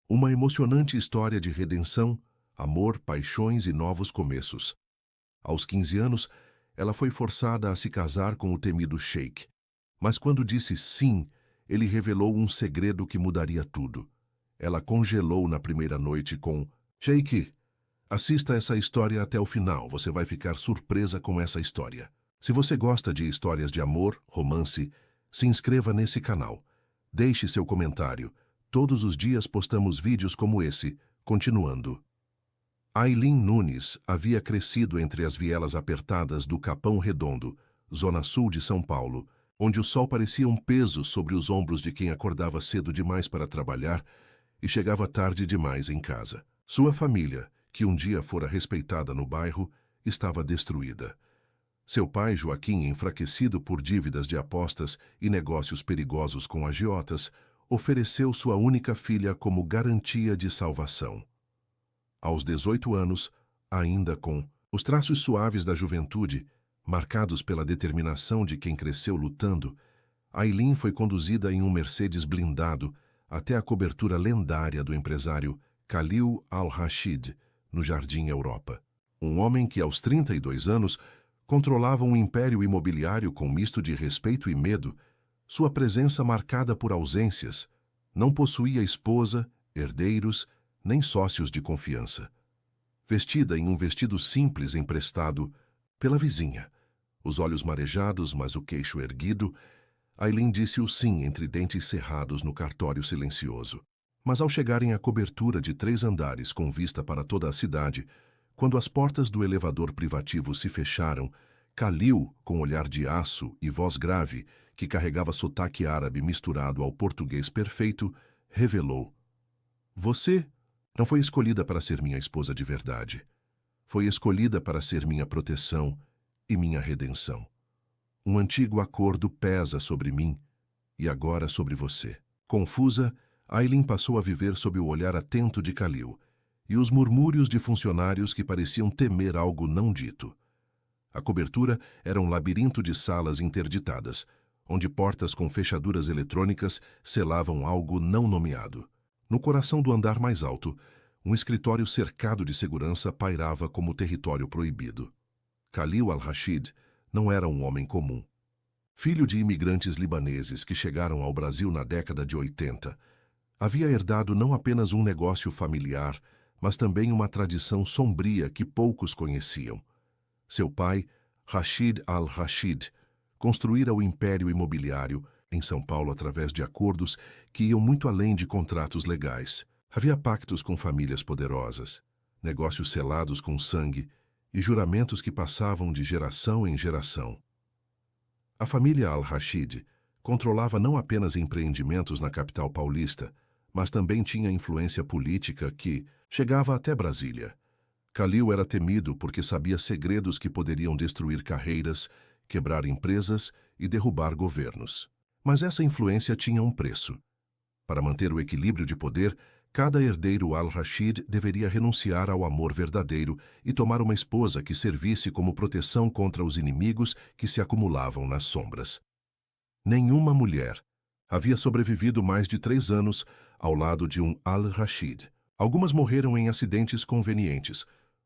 Uma emocionante história de redenção, amor, paixões e novos começos. Aos 15 anos, ela foi forçada a se casar com o temido Sheikh. Mas quando disse sim, ele revelou um segredo que mudaria tudo. Ela congelou na primeira noite com: Sheikh, assista essa história até o final, você vai ficar surpresa com essa história. Se você gosta de histórias de amor, romance, se inscreva nesse canal. Deixe seu comentário. Todos os dias postamos vídeos como esse, continuando. Aileen Nunes havia crescido entre as vielas apertadas do Capão Redondo, zona sul de São Paulo, onde o sol parecia um peso sobre os ombros de quem acordava cedo demais para trabalhar e chegava tarde demais em casa. Sua família, que um dia fora respeitada no bairro, estava destruída. Seu pai, Joaquim, enfraquecido por dívidas de apostas e negócios perigosos com agiotas, ofereceu sua única filha como garantia de salvação. Aos 18 anos, ainda com os traços suaves da juventude, marcados pela determinação de quem cresceu lutando, Aileen foi conduzida em um Mercedes blindado até a cobertura lendária do empresário Khalil Al-Rashid, no Jardim Europa. Um homem que, aos 32 anos, controlava um império imobiliário com misto de respeito e medo, sua presença marcada por ausências, não possuía esposa, herdeiros, nem sócios de confiança. Vestida em um vestido simples emprestado pela vizinha, os olhos marejados, mas o queixo erguido, Aileen disse o sim entre dentes cerrados no cartório silencioso. Mas ao chegarem à cobertura de 3 andares com vista para toda a cidade, quando as portas do elevador privativo se fecharam, Khalil, com olhar de aço e voz grave, que carregava sotaque árabe misturado ao português perfeito, revelou: Você não foi escolhida para ser minha esposa de verdade. Foi escolhida para ser minha proteção e minha redenção. Um antigo acordo pesa sobre mim e agora sobre você. Confusa, Aileen passou a viver sob o olhar atento de Khalil e os murmúrios de funcionários que pareciam temer algo não dito. A cobertura era um labirinto de salas interditadas, onde portas com fechaduras eletrônicas selavam algo não nomeado. No coração do andar mais alto, um escritório cercado de segurança pairava como território proibido. Khalil Al-Rashid não era um homem comum. Filho de imigrantes libaneses que chegaram ao Brasil na década de 80, havia herdado não apenas um negócio familiar, mas também uma tradição sombria que poucos conheciam. Seu pai, Rashid Al-Rashid, construíra o império imobiliário em São Paulo através de acordos que iam muito além de contratos legais. Havia pactos com famílias poderosas, negócios selados com sangue e juramentos que passavam de geração em geração. A família Al-Rashid controlava não apenas empreendimentos na capital paulista, mas também tinha influência política que chegava até Brasília. Khalil era temido porque sabia segredos que poderiam destruir carreiras, quebrar empresas e derrubar governos. Mas essa influência tinha um preço. Para manter o equilíbrio de poder, cada herdeiro Al-Rashid deveria renunciar ao amor verdadeiro e tomar uma esposa que servisse como proteção contra os inimigos que se acumulavam nas sombras. Nenhuma mulher havia sobrevivido mais de 3 anos ao lado de um Al-Rashid. Algumas morreram em acidentes convenientes,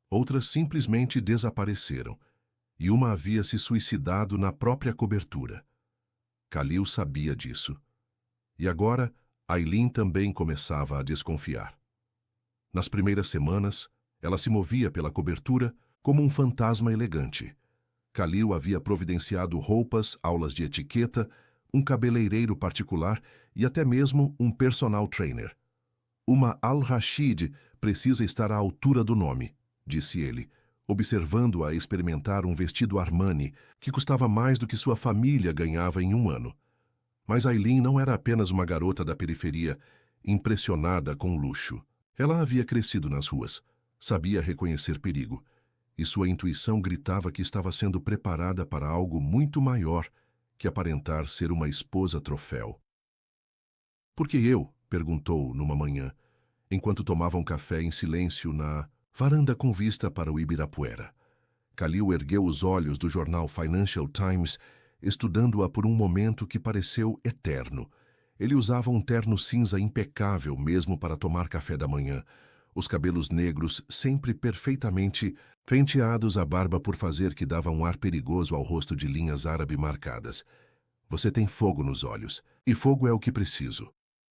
outras simplesmente desapareceram, e uma havia se suicidado na própria cobertura. Khalil sabia disso. E agora, Aileen também começava a desconfiar. Nas primeiras semanas, ela se movia pela cobertura como um fantasma elegante. Khalil havia providenciado roupas, aulas de etiqueta, um cabeleireiro particular e até mesmo um personal trainer. Uma Al-Rashid precisa estar à altura do nome, disse ele, observando-a experimentar um vestido Armani que custava mais do que sua família ganhava em um ano. Mas Aileen não era apenas uma garota da periferia, impressionada com luxo. Ela havia crescido nas ruas, sabia reconhecer perigo, e sua intuição gritava que estava sendo preparada para algo muito maior que aparentar ser uma esposa troféu. "Por que eu?", perguntou numa manhã, enquanto tomavam café em silêncio na varanda com vista para o Ibirapuera. Khalil ergueu os olhos do jornal Financial Times, estudando-a por um momento que pareceu eterno, Ele usava um terno cinza impecável mesmo para tomar café da manhã, os cabelos negros sempre perfeitamente penteados, a barba por fazer que dava um ar perigoso ao rosto de linhas árabe marcadas. Você tem fogo nos olhos, e fogo é o que preciso.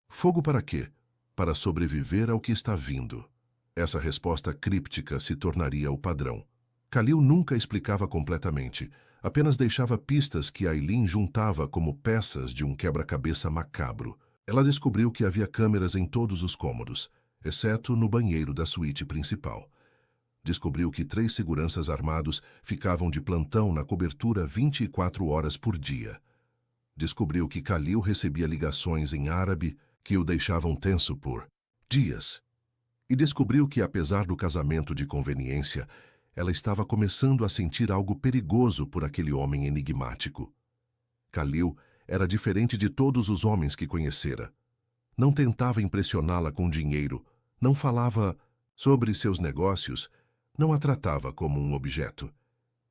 Fogo para quê? Para sobreviver ao que está vindo. Essa resposta críptica se tornaria o padrão. Khalil nunca explicava completamente, apenas deixava pistas que Aileen juntava como peças de um quebra-cabeça macabro. Ela descobriu que havia câmeras em todos os cômodos, exceto no banheiro da suíte principal. Descobriu que 3 seguranças armados ficavam de plantão na cobertura 24 horas por dia. Descobriu que Khalil recebia ligações em árabe que o deixavam tenso por dias. E descobriu que, apesar do casamento de conveniência, ela estava começando a sentir algo perigoso por aquele homem enigmático. Khalil era diferente de todos os homens que conhecera. Não tentava impressioná-la com dinheiro, não falava sobre seus negócios, não a tratava como um objeto.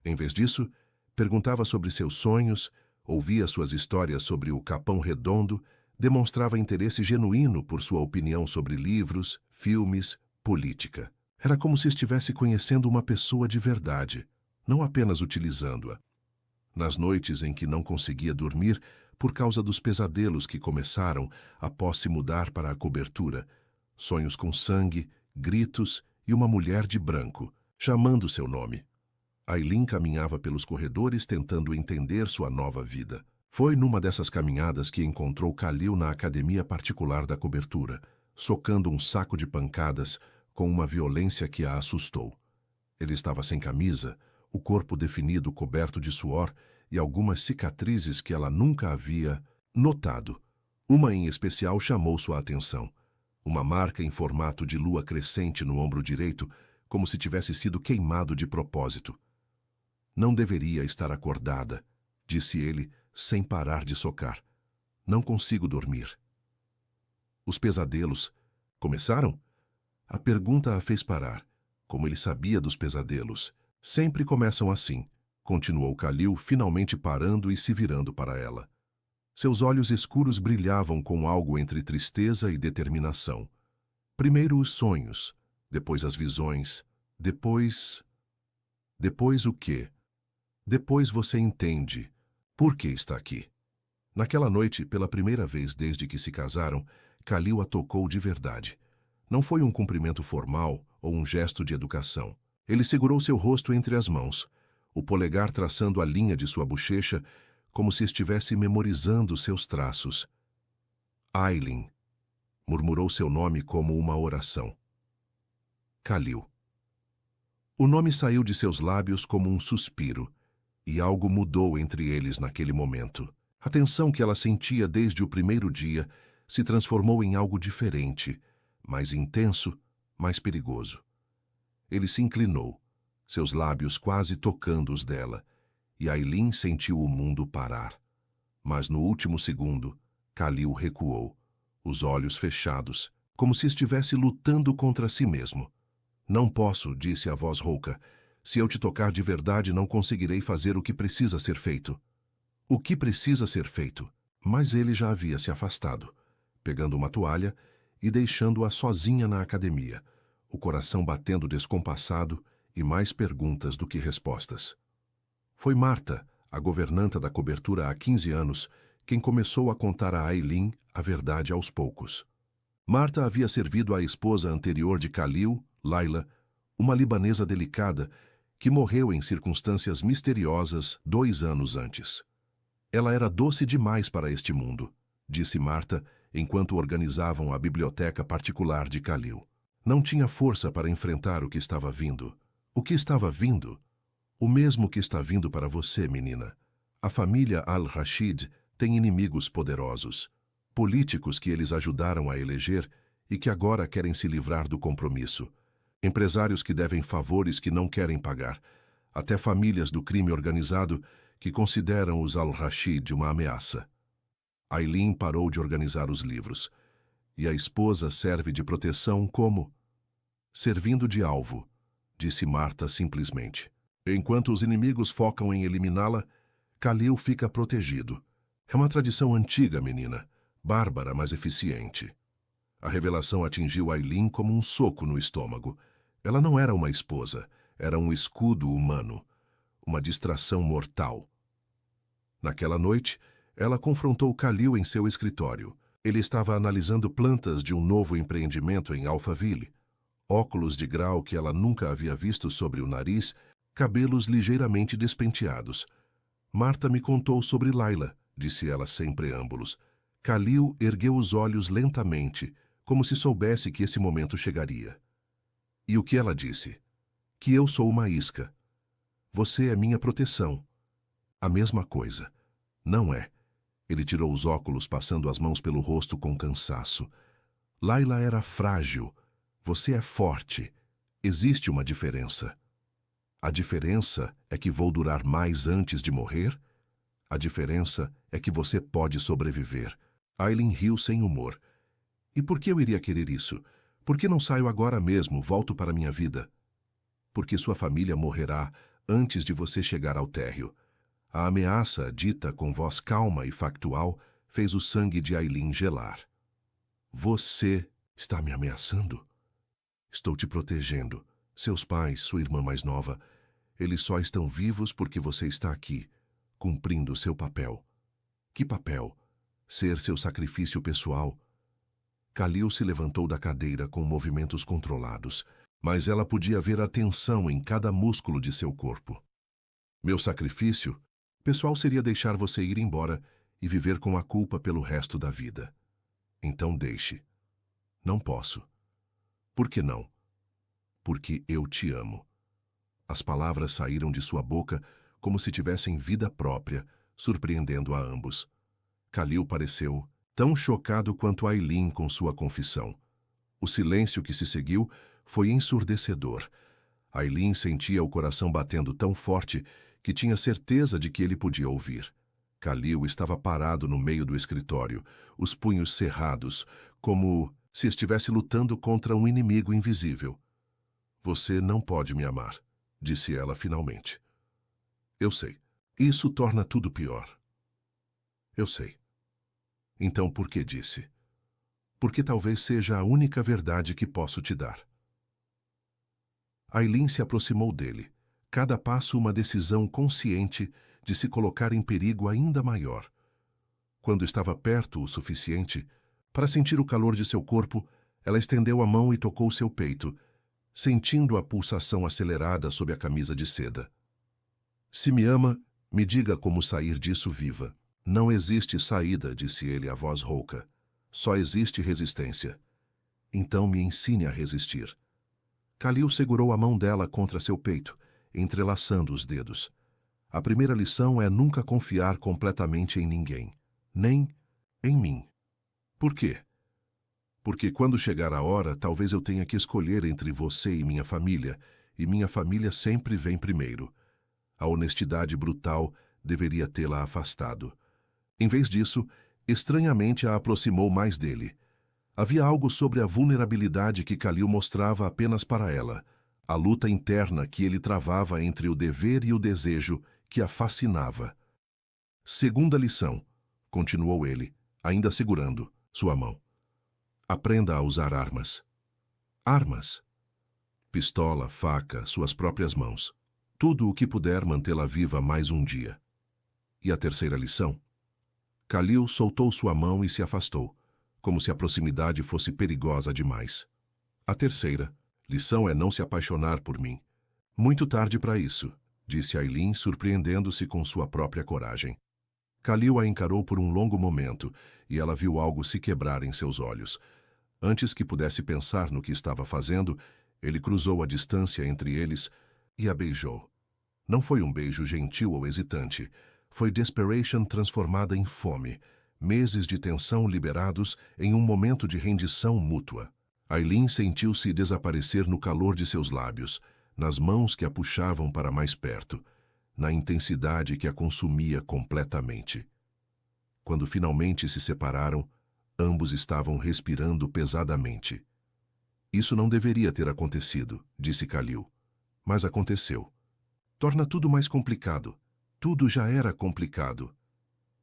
Em vez disso, perguntava sobre seus sonhos, ouvia suas histórias sobre o Capão Redondo, demonstrava interesse genuíno por sua opinião sobre livros, filmes, política. Era como se estivesse conhecendo uma pessoa de verdade, não apenas utilizando-a. Nas noites em que não conseguia dormir por causa dos pesadelos que começaram após se mudar para a cobertura, sonhos com sangue, gritos e uma mulher de branco, chamando seu nome. Aileen caminhava pelos corredores tentando entender sua nova vida. Foi numa dessas caminhadas que encontrou Khalil na academia particular da cobertura, socando um saco de pancadas com uma violência que a assustou. Ele estava sem camisa, o corpo definido coberto de suor e algumas cicatrizes que ela nunca havia notado. Uma em especial chamou sua atenção. Uma marca em formato de lua crescente no ombro direito, como se tivesse sido queimado de propósito. Não deveria estar acordada, disse ele, sem parar de socar. Não consigo dormir. Os pesadelos começaram? A pergunta a fez parar. Como ele sabia dos pesadelos? Sempre começam assim, continuou Khalil, finalmente parando e se virando para ela. Seus olhos escuros brilhavam com algo entre tristeza e determinação. Primeiro os sonhos, depois as visões, depois o quê? Depois você entende por que está aqui. Naquela noite, pela primeira vez desde que se casaram, Khalil a tocou de verdade. Não foi um cumprimento formal ou um gesto de educação. Ele segurou seu rosto entre as mãos, o polegar traçando a linha de sua bochecha, como se estivesse memorizando seus traços. Aileen, murmurou seu nome como uma oração. Khalil. O nome saiu de seus lábios como um suspiro, e algo mudou entre eles naquele momento. A tensão que ela sentia desde o primeiro dia se transformou em algo diferente, mais intenso, mais perigoso. Ele se inclinou, seus lábios quase tocando os dela, e Aileen sentiu o mundo parar. Mas no último segundo, Khalil recuou, os olhos fechados, como se estivesse lutando contra si mesmo. Não posso, disse a voz rouca. Se eu te tocar de verdade, não conseguirei fazer o que precisa ser feito. O que precisa ser feito? Mas ele já havia se afastado, pegando uma toalha e deixando-a sozinha na academia, o coração batendo descompassado e mais perguntas do que respostas. Foi Marta, a governanta da cobertura há 15 anos, quem começou a contar a Aileen a verdade aos poucos. Marta havia servido a esposa anterior de Khalil, Laila, uma libanesa delicada, que morreu em circunstâncias misteriosas 2 anos antes. Ela era doce demais para este mundo, disse Marta, enquanto organizavam a biblioteca particular de Khalil. Não tinha força para enfrentar o que estava vindo. O que estava vindo? O mesmo que está vindo para você, menina. A família Al-Rashid tem inimigos poderosos, políticos que eles ajudaram a eleger e que agora querem se livrar do compromisso. Empresários que devem favores que não querem pagar, até famílias do crime organizado que consideram os Al-Rashid uma ameaça. Aileen parou de organizar os livros, e a esposa serve de proteção como? Servindo de alvo, disse Marta simplesmente. Enquanto os inimigos focam em eliminá-la, Khalil fica protegido. É uma tradição antiga, menina. bárbara, mas eficiente. A revelação atingiu Aileen como um soco no estômago. Ela não era uma esposa, era um escudo humano, uma distração mortal. Naquela noite, ela confrontou Khalil em seu escritório. Ele estava analisando plantas de um novo empreendimento em Alphaville. Óculos de grau que ela nunca havia visto sobre o nariz, cabelos ligeiramente despenteados. Marta me contou sobre Layla, disse ela sem preâmbulos. Khalil ergueu os olhos lentamente, como se soubesse que esse momento chegaria. E o que ela disse? Que eu sou uma isca. Você é minha proteção. A mesma coisa. Não é. Ele tirou os óculos, passando as mãos pelo rosto com cansaço. Layla era frágil. Você é forte. Existe uma diferença. A diferença é que vou durar mais antes de morrer? A diferença é que você pode sobreviver. Aileen riu sem humor. E por que eu iria querer isso? Por que não saio agora mesmo, volto para minha vida? Porque sua família morrerá antes de você chegar ao térreo. A ameaça, dita com voz calma e factual, fez o sangue de Aileen gelar. Você está me ameaçando? Estou te protegendo. Seus pais, sua irmã mais nova, eles só estão vivos porque você está aqui, cumprindo seu papel. Que papel? Ser seu sacrifício pessoal? Khalil se levantou da cadeira com movimentos controlados, mas ela podia ver a tensão em cada músculo de seu corpo. Meu sacrifício pessoal seria deixar você ir embora e viver com a culpa pelo resto da vida. Então deixe. Não posso. Por que não? Porque eu te amo. As palavras saíram de sua boca como se tivessem vida própria, surpreendendo a ambos. Khalil pareceu tão chocado quanto Aileen com sua confissão. O silêncio que se seguiu foi ensurdecedor. Aileen sentia o coração batendo tão forte que tinha certeza de que ele podia ouvir. Khalil estava parado no meio do escritório, os punhos cerrados, como se estivesse lutando contra um inimigo invisível. Você não pode me amar, disse ela finalmente. Eu sei. Isso torna tudo pior. Eu sei. Então por que disse? Porque talvez seja a única verdade que posso te dar. Aileen se aproximou dele, cada passo uma decisão consciente de se colocar em perigo ainda maior. Quando estava perto o suficiente para sentir o calor de seu corpo, ela estendeu a mão e tocou seu peito, sentindo a pulsação acelerada sob a camisa de seda. Se me ama, me diga como sair disso viva. Não existe saída, disse ele a voz rouca. Só existe resistência. Então me ensine a resistir. Khalil segurou a mão dela contra seu peito, entrelaçando os dedos. A primeira lição é nunca confiar completamente em ninguém, nem em mim. Por quê? Porque quando chegar a hora, talvez eu tenha que escolher entre você e minha família sempre vem primeiro. A honestidade brutal deveria tê-la afastado. Em vez disso, estranhamente a aproximou mais dele. Havia algo sobre a vulnerabilidade que Khalil mostrava apenas para ela, a luta interna que ele travava entre o dever e o desejo que a fascinava. Segunda lição, continuou ele, ainda segurando sua mão. Aprenda a usar armas. Armas. Pistola, faca, suas próprias mãos. Tudo o que puder mantê-la viva mais um dia. E a terceira lição? Khalil soltou sua mão e se afastou, como se a proximidade fosse perigosa demais. A terceira lição é não se apaixonar por mim. Muito tarde para isso, disse Aileen, surpreendendo-se com sua própria coragem. Khalil a encarou por um longo momento e ela viu algo se quebrar em seus olhos. Antes que pudesse pensar no que estava fazendo, ele cruzou a distância entre eles e a beijou. Não foi um beijo gentil ou hesitante. Foi desperation transformada em fome, meses de tensão liberados em um momento de rendição mútua. Aileen sentiu-se desaparecer no calor de seus lábios, nas mãos que a puxavam para mais perto, na intensidade que a consumia completamente. Quando finalmente se separaram, ambos estavam respirando pesadamente. Isso não deveria ter acontecido, disse Khalil, mas aconteceu. Torna tudo mais complicado. Tudo já era complicado.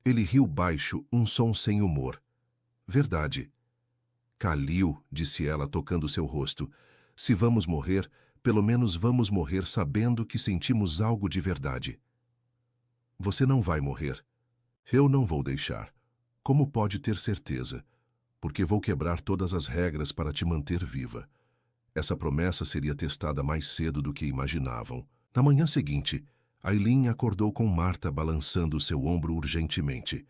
Ele riu baixo, um som sem humor. Verdade. Kalil, disse ela, tocando seu rosto, se vamos morrer, pelo menos vamos morrer sabendo que sentimos algo de verdade. Você não vai morrer. Eu não vou deixar. Como pode ter certeza? Porque vou quebrar todas as regras para te manter viva. Essa promessa seria testada mais cedo do que imaginavam. Na manhã seguinte, Aileen acordou com Marta balançando seu ombro urgentemente.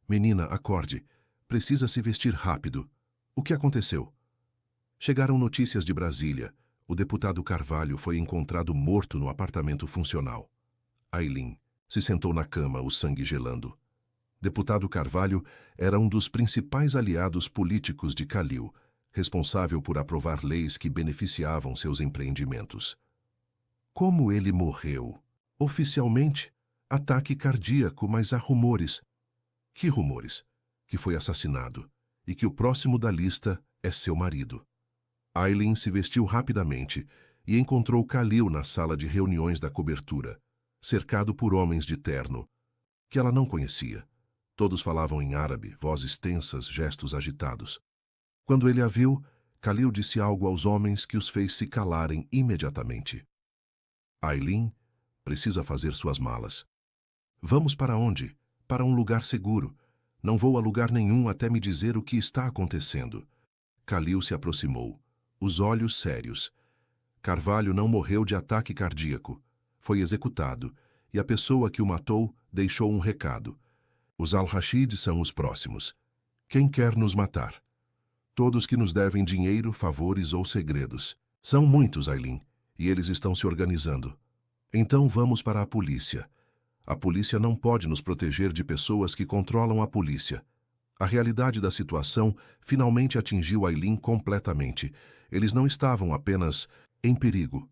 Menina, acorde. Precisa se vestir rápido. O que aconteceu? Chegaram notícias de Brasília. O deputado Carvalho foi encontrado morto no apartamento funcional. Aileen se sentou na cama, o sangue gelando. Deputado Carvalho era um dos principais aliados políticos de Kalil, responsável por aprovar leis que beneficiavam seus empreendimentos. Como ele morreu? Oficialmente, ataque cardíaco, mas há rumores. Que rumores? Que foi assassinado e que o próximo da lista é seu marido. Aileen se vestiu rapidamente e encontrou Kalil na sala de reuniões da cobertura, cercado por homens de terno, que ela não conhecia. Todos falavam em árabe, vozes tensas, gestos agitados. Quando ele a viu, Kalil disse algo aos homens que os fez se calarem imediatamente. Aileen precisa fazer suas malas. Vamos para onde? Para um lugar seguro. Não vou a lugar nenhum até me dizer o que está acontecendo. Kalil se aproximou, os olhos sérios. Carvalho não morreu de ataque cardíaco. Foi executado, e a pessoa que o matou deixou um recado. Os Al-Rashid são os próximos. Quem quer nos matar? Todos que nos devem dinheiro, favores ou segredos. São muitos, Aileen, e eles estão se organizando. Então vamos para a polícia. A polícia não pode nos proteger de pessoas que controlam a polícia. A realidade da situação finalmente atingiu Aileen completamente. Eles não estavam apenas em perigo.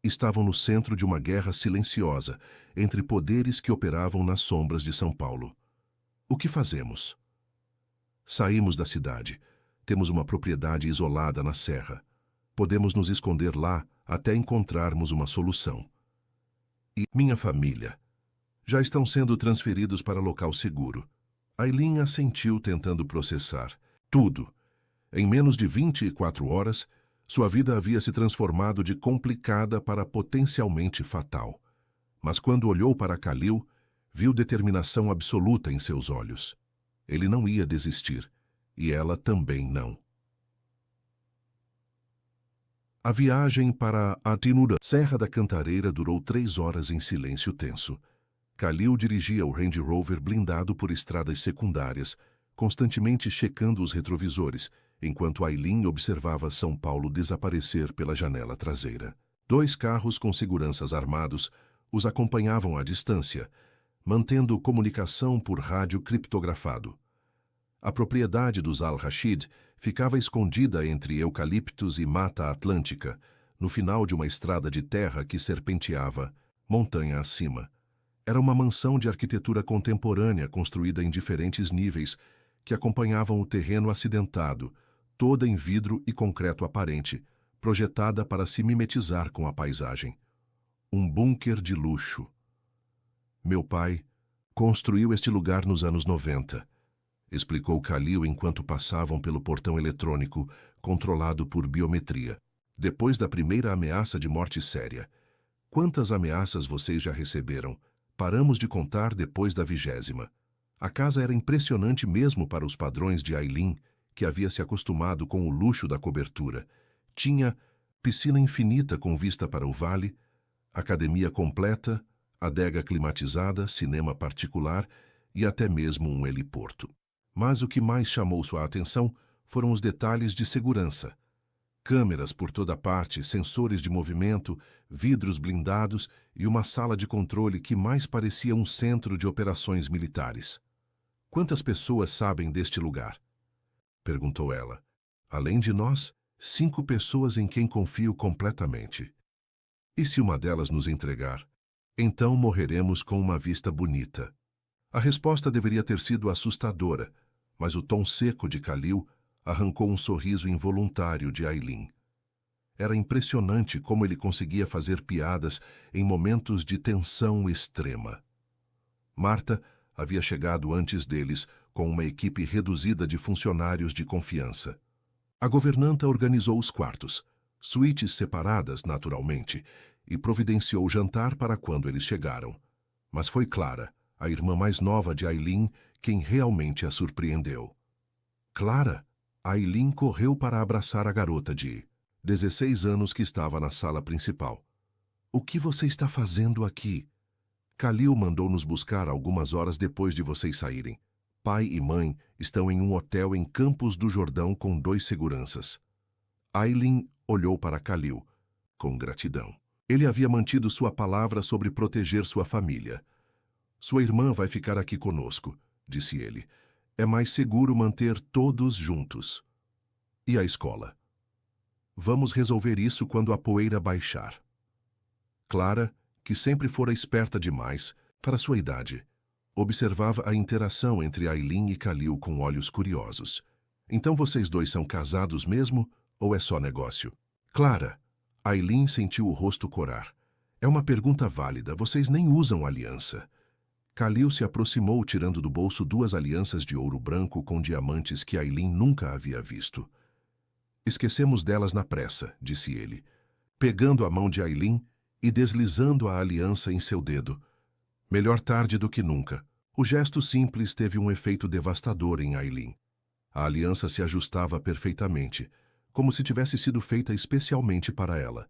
Estavam no centro de uma guerra silenciosa entre poderes que operavam nas sombras de São Paulo. O que fazemos? Saímos da cidade. Temos uma propriedade isolada na serra. Podemos nos esconder lá até encontrarmos uma solução. E minha família? Já estão sendo transferidos para local seguro. Aileen assentiu tentando processar. Tudo. Em menos de 24 horas, sua vida havia se transformado de complicada para potencialmente fatal. Mas quando olhou para Kalil, viu determinação absoluta em seus olhos. Ele não ia desistir, e ela também não. A viagem para Atinura, Serra da Cantareira, durou 3 horas em silêncio tenso. Kalil dirigia o Range Rover blindado por estradas secundárias, constantemente checando os retrovisores, enquanto Aileen observava São Paulo desaparecer pela janela traseira. 2 carros com seguranças armados os acompanhavam à distância, mantendo comunicação por rádio criptografado. A propriedade dos Al-Rashid ficava escondida entre eucaliptos e mata atlântica, no final de uma estrada de terra que serpenteava, montanha acima. Era uma mansão de arquitetura contemporânea construída em diferentes níveis, que acompanhavam o terreno acidentado, toda em vidro e concreto aparente, projetada para se mimetizar com a paisagem. Um bunker de luxo. Meu pai construiu este lugar nos anos 90, explicou Kalil enquanto passavam pelo portão eletrônico, controlado por biometria. Depois da primeira ameaça de morte séria. Quantas ameaças vocês já receberam? Paramos de contar depois da 20ª. A casa era impressionante mesmo para os padrões de Aileen, que havia se acostumado com o luxo da cobertura. Tinha piscina infinita com vista para o vale, academia completa, adega climatizada, cinema particular e até mesmo um heliporto. Mas o que mais chamou sua atenção foram os detalhes de segurança. Câmeras por toda parte, sensores de movimento, vidros blindados e uma sala de controle que mais parecia um centro de operações militares. Quantas pessoas sabem deste lugar? Perguntou ela. Além de nós, 5 pessoas em quem confio completamente. E se uma delas nos entregar? Então morreremos com uma vista bonita. A resposta deveria ter sido assustadora, mas o tom seco de Kalil arrancou um sorriso involuntário de Aileen. Era impressionante como ele conseguia fazer piadas em momentos de tensão extrema. Marta havia chegado antes deles, com uma equipe reduzida de funcionários de confiança. A governanta organizou os quartos, suítes separadas, naturalmente, e providenciou o jantar para quando eles chegaram. Mas foi Clara, a irmã mais nova de Aileen, quem realmente a surpreendeu. Clara! Aileen correu para abraçar a garota de 16 anos que estava na sala principal. O que você está fazendo aqui? Khalil mandou nos buscar algumas horas depois de vocês saírem. Pai e mãe estão em um hotel em Campos do Jordão com 2 seguranças. Aileen olhou para Khalil, com gratidão. Ele havia mantido sua palavra sobre proteger sua família. Sua irmã vai ficar aqui conosco, disse ele. É mais seguro manter todos juntos. E a escola? Vamos resolver isso quando a poeira baixar. Clara, que sempre fora esperta demais para sua idade, observava a interação entre Aileen e Khalil com olhos curiosos. Então vocês dois são casados mesmo ou é só negócio? Clara, Aileen sentiu o rosto corar. É uma pergunta válida, vocês nem usam aliança. Khalil se aproximou tirando do bolso 2 alianças de ouro branco com diamantes que Aileen nunca havia visto. Esquecemos delas na pressa, disse ele, pegando a mão de Aileen e deslizando a aliança em seu dedo. Melhor tarde do que nunca. O gesto simples teve um efeito devastador em Aileen. A aliança se ajustava perfeitamente, como se tivesse sido feita especialmente para ela.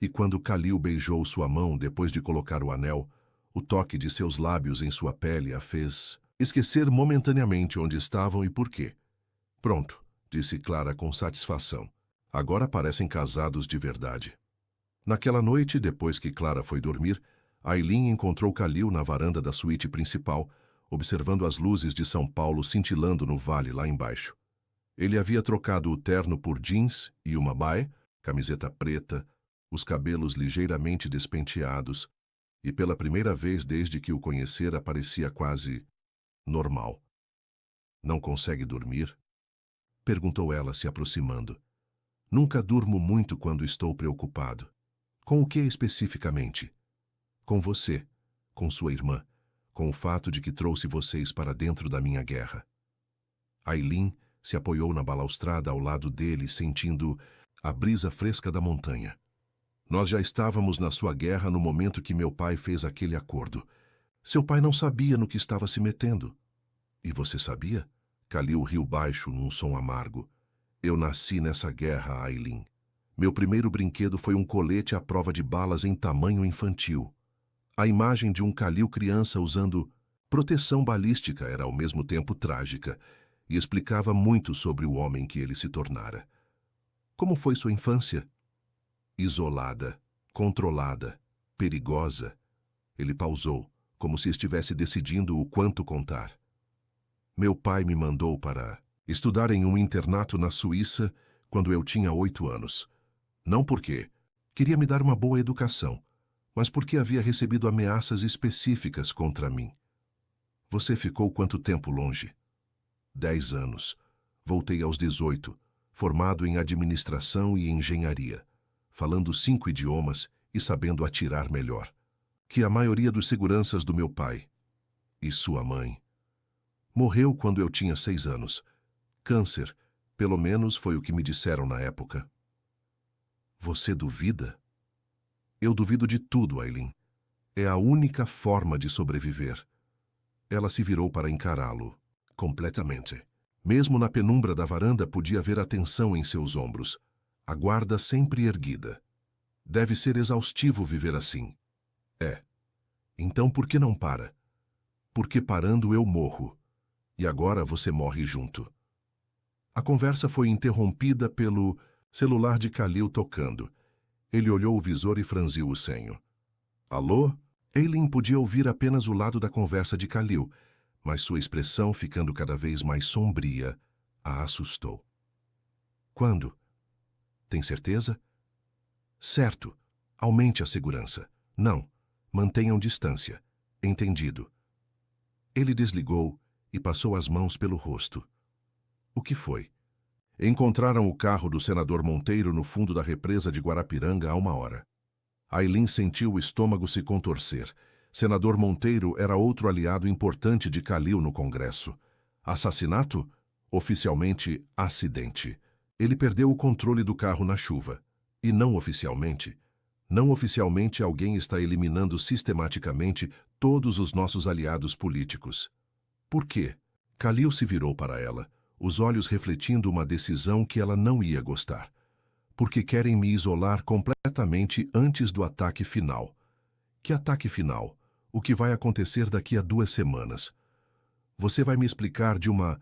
E quando Khalil beijou sua mão depois de colocar o anel, o toque de seus lábios em sua pele a fez esquecer momentaneamente onde estavam e por quê. Pronto, disse Clara com satisfação. Agora parecem casados de verdade. Naquela noite, depois que Clara foi dormir, Aileen encontrou Khalil na varanda da suíte principal, observando as luzes de São Paulo cintilando no vale lá embaixo. Ele havia trocado o terno por jeans e uma baia, camiseta preta, os cabelos ligeiramente despenteados, e pela primeira vez desde que o conhecera parecia quase normal. Não consegue dormir? Perguntou ela, se aproximando. Nunca durmo muito quando estou preocupado. Com o que especificamente? Com você, com sua irmã, com o fato de que trouxe vocês para dentro da minha guerra. Aileen se apoiou na balaustrada ao lado dele, sentindo a brisa fresca da montanha. Nós já estávamos na sua guerra no momento que meu pai fez aquele acordo. Seu pai não sabia no que estava se metendo. E você sabia? Khalil riu baixo num som amargo. Eu nasci nessa guerra, Aileen. Meu primeiro brinquedo foi um colete à prova de balas em tamanho infantil. A imagem de um Khalil criança usando proteção balística era ao mesmo tempo trágica e explicava muito sobre o homem que ele se tornara. Como foi sua infância? Isolada, controlada, perigosa. Ele pausou, como se estivesse decidindo o quanto contar. Meu pai me mandou para estudar em um internato na Suíça quando eu tinha 8 anos. Não porque queria me dar uma boa educação, mas porque havia recebido ameaças específicas contra mim. Você ficou quanto tempo longe? 10 anos. Voltei aos 18, formado em administração e engenharia, falando 5 idiomas e sabendo atirar melhor que a maioria dos seguranças do meu pai. E sua mãe morreu quando eu tinha 6 anos. Câncer, pelo menos foi o que me disseram na época. Você duvida? Eu duvido de tudo, Aileen. É a única forma de sobreviver. Ela se virou para encará-lo, completamente. Mesmo na penumbra da varanda podia ver a tensão em seus ombros, a guarda sempre erguida. Deve ser exaustivo viver assim. É. Então por que não para? Porque parando eu morro. E agora você morre junto. A conversa foi interrompida pelo celular de Khalil tocando. Ele olhou o visor e franziu o senho. Alô? Aileen podia ouvir apenas o lado da conversa de Khalil, mas sua expressão, ficando cada vez mais sombria, a assustou. Quando? Tem certeza? Certo. Aumente a segurança. Não. Mantenham distância. Entendido. Ele desligou e passou as mãos pelo rosto. O que foi? Encontraram o carro do senador Monteiro no fundo da represa de Guarapiranga há 1 hora. Aileen sentiu o estômago se contorcer. Senador Monteiro era outro aliado importante de Khalil no Congresso. Assassinato? Oficialmente, acidente. Ele perdeu o controle do carro na chuva. E não oficialmente. Não oficialmente, alguém está eliminando sistematicamente todos os nossos aliados políticos. Por quê? Khalil se virou para ela, os olhos refletindo uma decisão que ela não ia gostar. Porque querem me isolar completamente antes do ataque final. Que ataque final? O que vai acontecer daqui a 2 semanas? Você vai me explicar de uma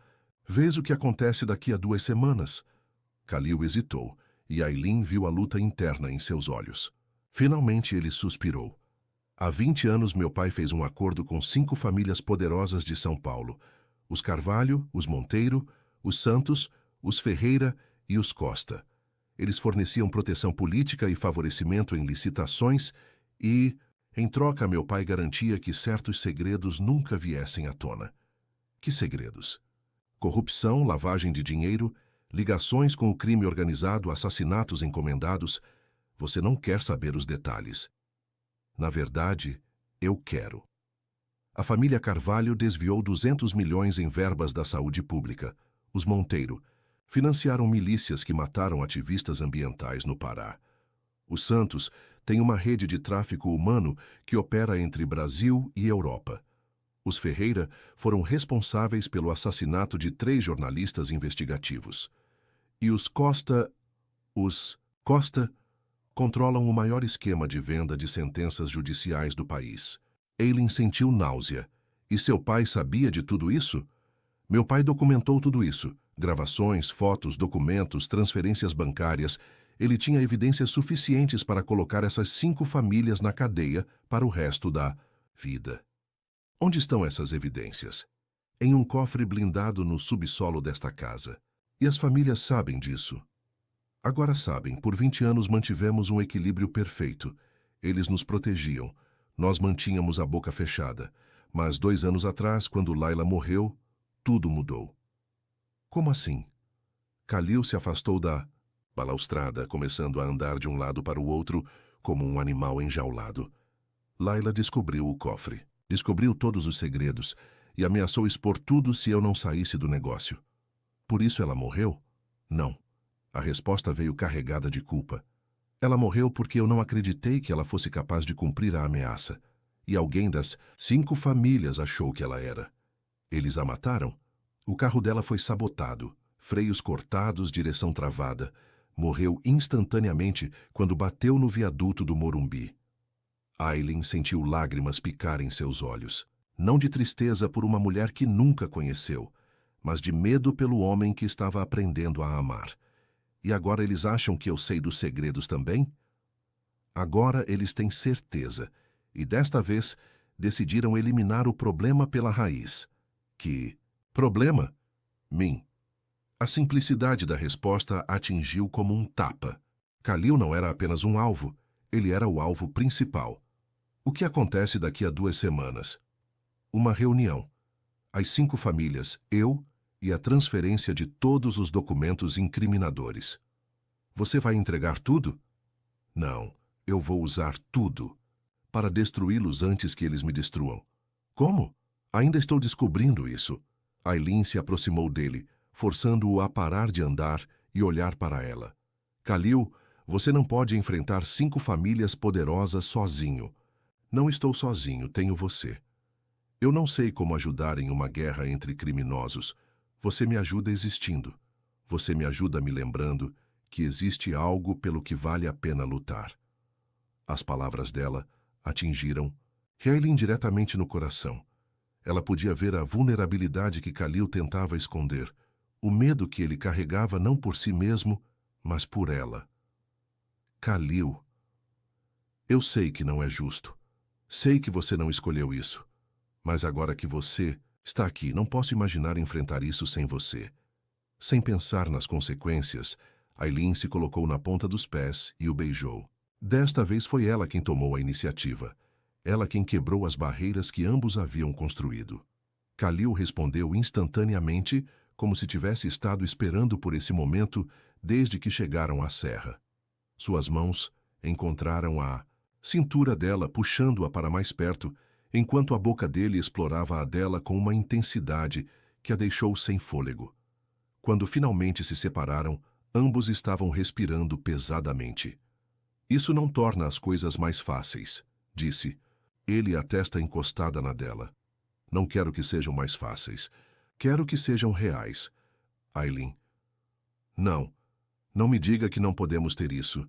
vez o que acontece daqui a 2 semanas? Khalil hesitou, e Aileen viu a luta interna em seus olhos. Finalmente ele suspirou. Há 20 anos meu pai fez um acordo com 5 famílias poderosas de São Paulo. Os Carvalho, os Monteiro, os Santos, os Ferreira e os Costa. Eles forneciam proteção política e favorecimento em licitações e, em troca, meu pai garantia que certos segredos nunca viessem à tona. Que segredos? Corrupção, lavagem de dinheiro, ligações com o crime organizado, assassinatos encomendados. Você não quer saber os detalhes. Na verdade, eu quero. A família Carvalho desviou 200 milhões em verbas da saúde pública. Os Monteiro financiaram milícias que mataram ativistas ambientais no Pará. Os Santos têm uma rede de tráfico humano que opera entre Brasil e Europa. Os Ferreira foram responsáveis pelo assassinato de 3 jornalistas investigativos. E os Costa controlam o maior esquema de venda de sentenças judiciais do país. Aileen sentiu náusea. E seu pai sabia de tudo isso? Meu pai documentou tudo isso. Gravações, fotos, documentos, transferências bancárias. Ele tinha evidências suficientes para colocar essas 5 famílias na cadeia para o resto da vida. Onde estão essas evidências? Em um cofre blindado no subsolo desta casa. E as famílias sabem disso. Agora sabem, por 20 anos mantivemos um equilíbrio perfeito. Eles nos protegiam. Nós mantínhamos a boca fechada. Mas 2 anos atrás, quando Laila morreu, tudo mudou. Como assim? Khalil se afastou da balaustrada, começando a andar de um lado para o outro, como um animal enjaulado. Laila descobriu o cofre. Descobriu todos os segredos e ameaçou expor tudo se eu não saísse do negócio. Por isso ela morreu? Não. A resposta veio carregada de culpa. Ela morreu porque eu não acreditei que ela fosse capaz de cumprir a ameaça. E alguém das 5 famílias achou que ela era. Eles a mataram? O carro dela foi sabotado, freios cortados, direção travada. Morreu instantaneamente quando bateu no viaduto do Morumbi. Aileen sentiu lágrimas picar em seus olhos. Não de tristeza por uma mulher que nunca conheceu, mas de medo pelo homem que estava aprendendo a amar. E agora eles acham que eu sei dos segredos também? Agora eles têm certeza, e desta vez decidiram eliminar o problema pela raiz. Que problema? Mim. A simplicidade da resposta atingiu como um tapa. Khalil não era apenas um alvo, ele era o alvo principal. O que acontece daqui a 2 semanas? Uma reunião. As 5 famílias, eu e a transferência de todos os documentos incriminadores. Você vai entregar tudo? Não, eu vou usar tudo para destruí-los antes que eles me destruam. Como? Ainda estou descobrindo isso. Aileen se aproximou dele, forçando-o a parar de andar e olhar para ela. Khalil, você não pode enfrentar 5 famílias poderosas sozinho. Não estou sozinho, tenho você. Eu não sei como ajudar em uma guerra entre criminosos. Você me ajuda existindo. Você me ajuda me lembrando que existe algo pelo que vale a pena lutar. As palavras dela atingiram Aileen diretamente no coração. Ela podia ver a vulnerabilidade que Khalil tentava esconder, o medo que ele carregava não por si mesmo, mas por ela. Khalil, eu sei que não é justo. Sei que você não escolheu isso. Mas agora que você está aqui, não posso imaginar enfrentar isso sem você. Sem pensar nas consequências, Aileen se colocou na ponta dos pés e o beijou. Desta vez foi ela quem tomou a iniciativa. Ela quem quebrou as barreiras que ambos haviam construído. Khalil respondeu instantaneamente, como se tivesse estado esperando por esse momento desde que chegaram à serra. Suas mãos encontraram a cintura dela, puxando-a para mais perto, enquanto a boca dele explorava a dela com uma intensidade que a deixou sem fôlego. Quando finalmente se separaram, ambos estavam respirando pesadamente. Isso não torna as coisas mais fáceis, disse, ele a testa encostada na dela. Não quero que sejam mais fáceis. Quero que sejam reais. Aileen. Não. Não me diga que não podemos ter isso.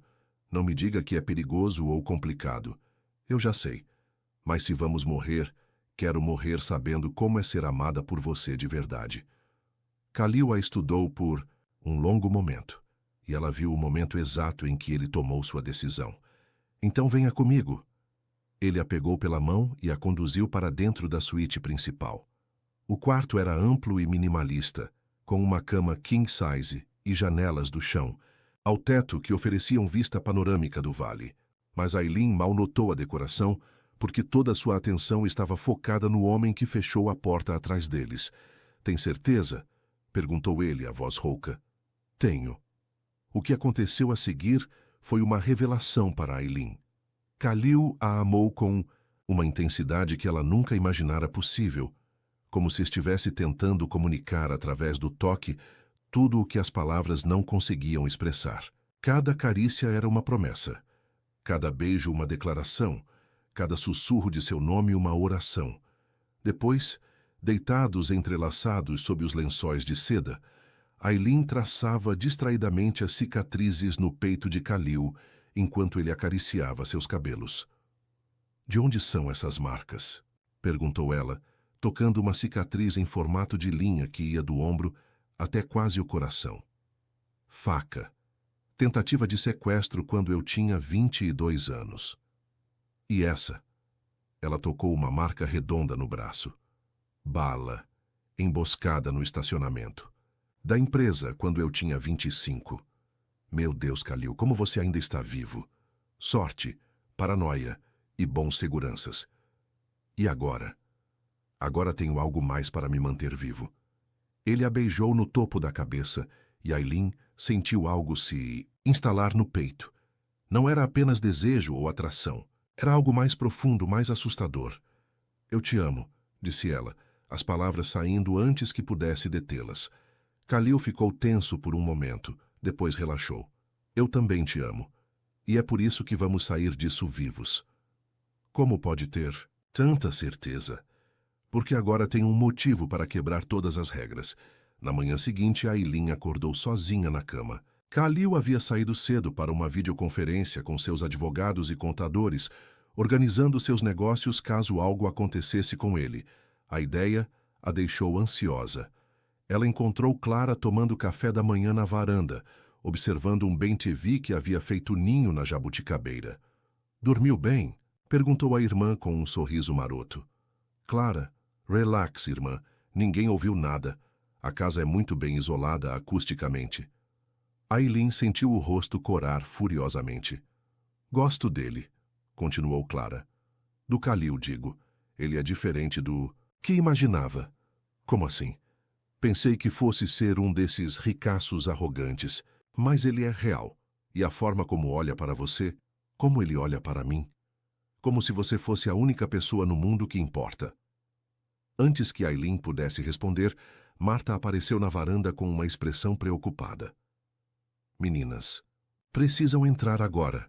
Não me diga que é perigoso ou complicado. Eu já sei. Mas se vamos morrer, quero morrer sabendo como é ser amada por você de verdade. Khalil a estudou por um longo momento, e ela viu o momento exato em que ele tomou sua decisão. Então venha comigo. Ele a pegou pela mão e a conduziu para dentro da suíte principal. O quarto era amplo e minimalista, com uma cama king size e janelas do chão, ao teto que ofereciam vista panorâmica do vale. Mas Aileen mal notou a decoração, porque toda sua atenção estava focada no homem que fechou a porta atrás deles. Tem certeza? Perguntou ele, a voz rouca. Tenho. O que aconteceu a seguir foi uma revelação para Aileen. Khalil a amou com uma intensidade que ela nunca imaginara possível, como se estivesse tentando comunicar através do toque tudo o que as palavras não conseguiam expressar. Cada carícia era uma promessa, cada beijo uma declaração, cada sussurro de seu nome uma oração. Depois, deitados entrelaçados sob os lençóis de seda, Aileen traçava distraidamente as cicatrizes no peito de Khalil enquanto ele acariciava seus cabelos. De onde são essas marcas? Perguntou ela, tocando uma cicatriz em formato de linha que ia do ombro até quase o coração. Faca. Tentativa de sequestro quando eu tinha 22 anos. E essa? Ela tocou uma marca redonda no braço. Bala. Emboscada no estacionamento. Da empresa, quando eu tinha 25. Meu Deus, Khalil, como você ainda está vivo. Sorte, paranoia e bons seguranças. E agora? Agora tenho algo mais para me manter vivo. Ele a beijou no topo da cabeça e Aileen sentiu algo se instalar no peito. Não era apenas desejo ou atração. Era algo mais profundo, mais assustador. Eu te amo, disse ela, as palavras saindo antes que pudesse detê-las. Khalil ficou tenso por um momento, depois relaxou. Eu também te amo. E é por isso que vamos sair disso vivos. Como pode ter tanta certeza? Porque agora tem um motivo para quebrar todas as regras. Na manhã seguinte, Aileen acordou sozinha na cama. Khalil havia saído cedo para uma videoconferência com seus advogados e contadores, organizando seus negócios caso algo acontecesse com ele. A ideia a deixou ansiosa. Ela encontrou Clara tomando café da manhã na varanda, observando um bem-te-vi que havia feito ninho na jabuticabeira. Dormiu bem? Perguntou a irmã com um sorriso maroto. Clara, relax, irmã. Ninguém ouviu nada. A casa é muito bem isolada acusticamente. Aileen sentiu o rosto corar furiosamente. Gosto dele, continuou Clara. Do Khalil, digo. Ele é diferente do que imaginava. Como assim? Pensei que fosse ser um desses ricaços arrogantes, mas ele é real. E a forma como olha para você, como ele olha para mim, como se você fosse a única pessoa no mundo que importa. Antes que Aileen pudesse responder, Marta apareceu na varanda com uma expressão preocupada. Meninas, precisam entrar agora.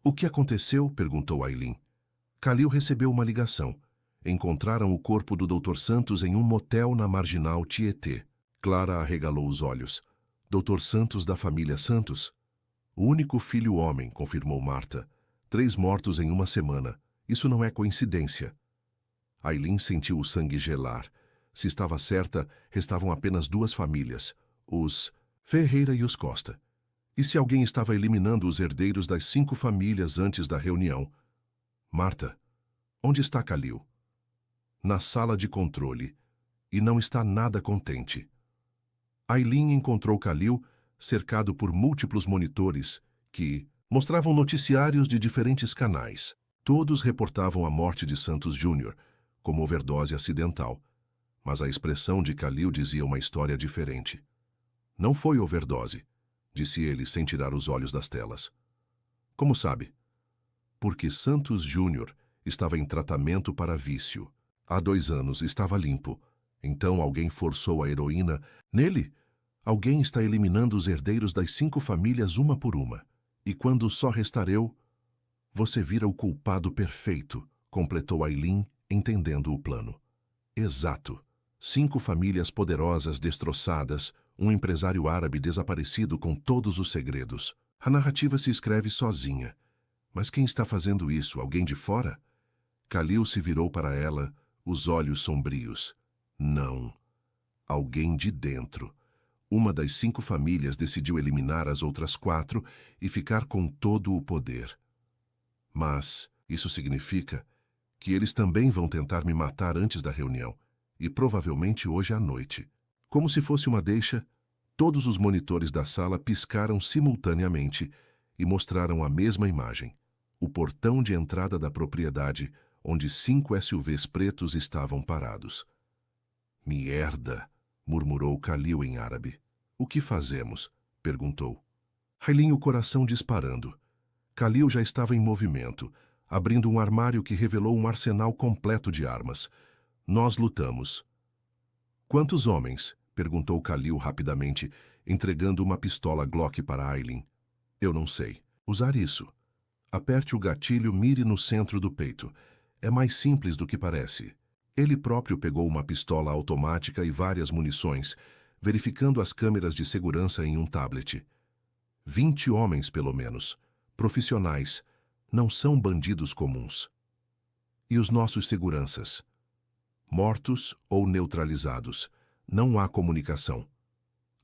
O que aconteceu? Perguntou Aileen. Khalil recebeu uma ligação. Encontraram o corpo do Dr. Santos em um motel na Marginal Tietê. Clara arregalou os olhos. Dr. Santos da família Santos? O único filho homem, confirmou Marta. 3 mortos em uma semana. Isso não é coincidência. Aileen sentiu o sangue gelar. Se estava certa, restavam apenas 2 famílias, os Ferreira e os Costa. E se alguém estava eliminando os herdeiros das 5 famílias antes da reunião? Marta, onde está Khalil? Na sala de controle, e não está nada contente. Aileen encontrou Khalil cercado por múltiplos monitores que mostravam noticiários de diferentes canais. Todos reportavam a morte de Santos Jr., como overdose acidental, mas a expressão de Khalil dizia uma história diferente. Não foi overdose, disse ele sem tirar os olhos das telas. Como sabe? Porque Santos Jr. estava em tratamento para vício. Há 2 anos estava limpo. Então alguém forçou a heroína. Nele, alguém está eliminando os herdeiros das 5 famílias uma por uma. E quando só restar eu, você vira o culpado perfeito, completou Aileen, entendendo o plano. Exato. 5 famílias poderosas destroçadas, um empresário árabe desaparecido com todos os segredos. A narrativa se escreve sozinha. Mas quem está fazendo isso? Alguém de fora? Khalil se virou para ela, os olhos sombrios. Não. Alguém de dentro. Uma das 5 famílias decidiu eliminar as outras 4 e ficar com todo o poder. Mas isso significa que eles também vão tentar me matar antes da reunião, e provavelmente hoje à noite. Como se fosse uma deixa, todos os monitores da sala piscaram simultaneamente e mostraram a mesma imagem. O portão de entrada da propriedade, onde 5 SUVs pretos estavam parados. Mierda, murmurou Khalil em árabe. O que fazemos? Perguntou. Aileen, o coração disparando. Khalil já estava em movimento, abrindo um armário que revelou um arsenal completo de armas. Nós lutamos. Quantos homens? Perguntou Khalil rapidamente, entregando uma pistola Glock para Aileen. Eu não sei. Usar isso. Aperte o gatilho, mire no centro do peito. É mais simples do que parece. Ele próprio pegou uma pistola automática e várias munições, verificando as câmeras de segurança em um tablet. 20 homens, pelo menos. Profissionais. Não são bandidos comuns. E os nossos seguranças? Mortos ou neutralizados. Não há comunicação.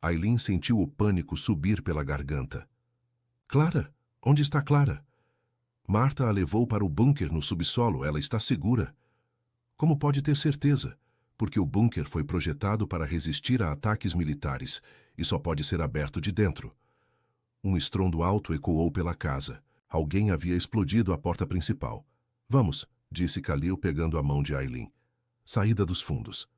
Aileen sentiu o pânico subir pela garganta. Clara? Onde está Clara? Marta a levou para o bunker no subsolo. Ela está segura. Como pode ter certeza? Porque o bunker foi projetado para resistir a ataques militares e só pode ser aberto de dentro. Um estrondo alto ecoou pela casa. Alguém havia explodido a porta principal. Vamos, disse Khalil pegando a mão de Aileen. Saída dos fundos.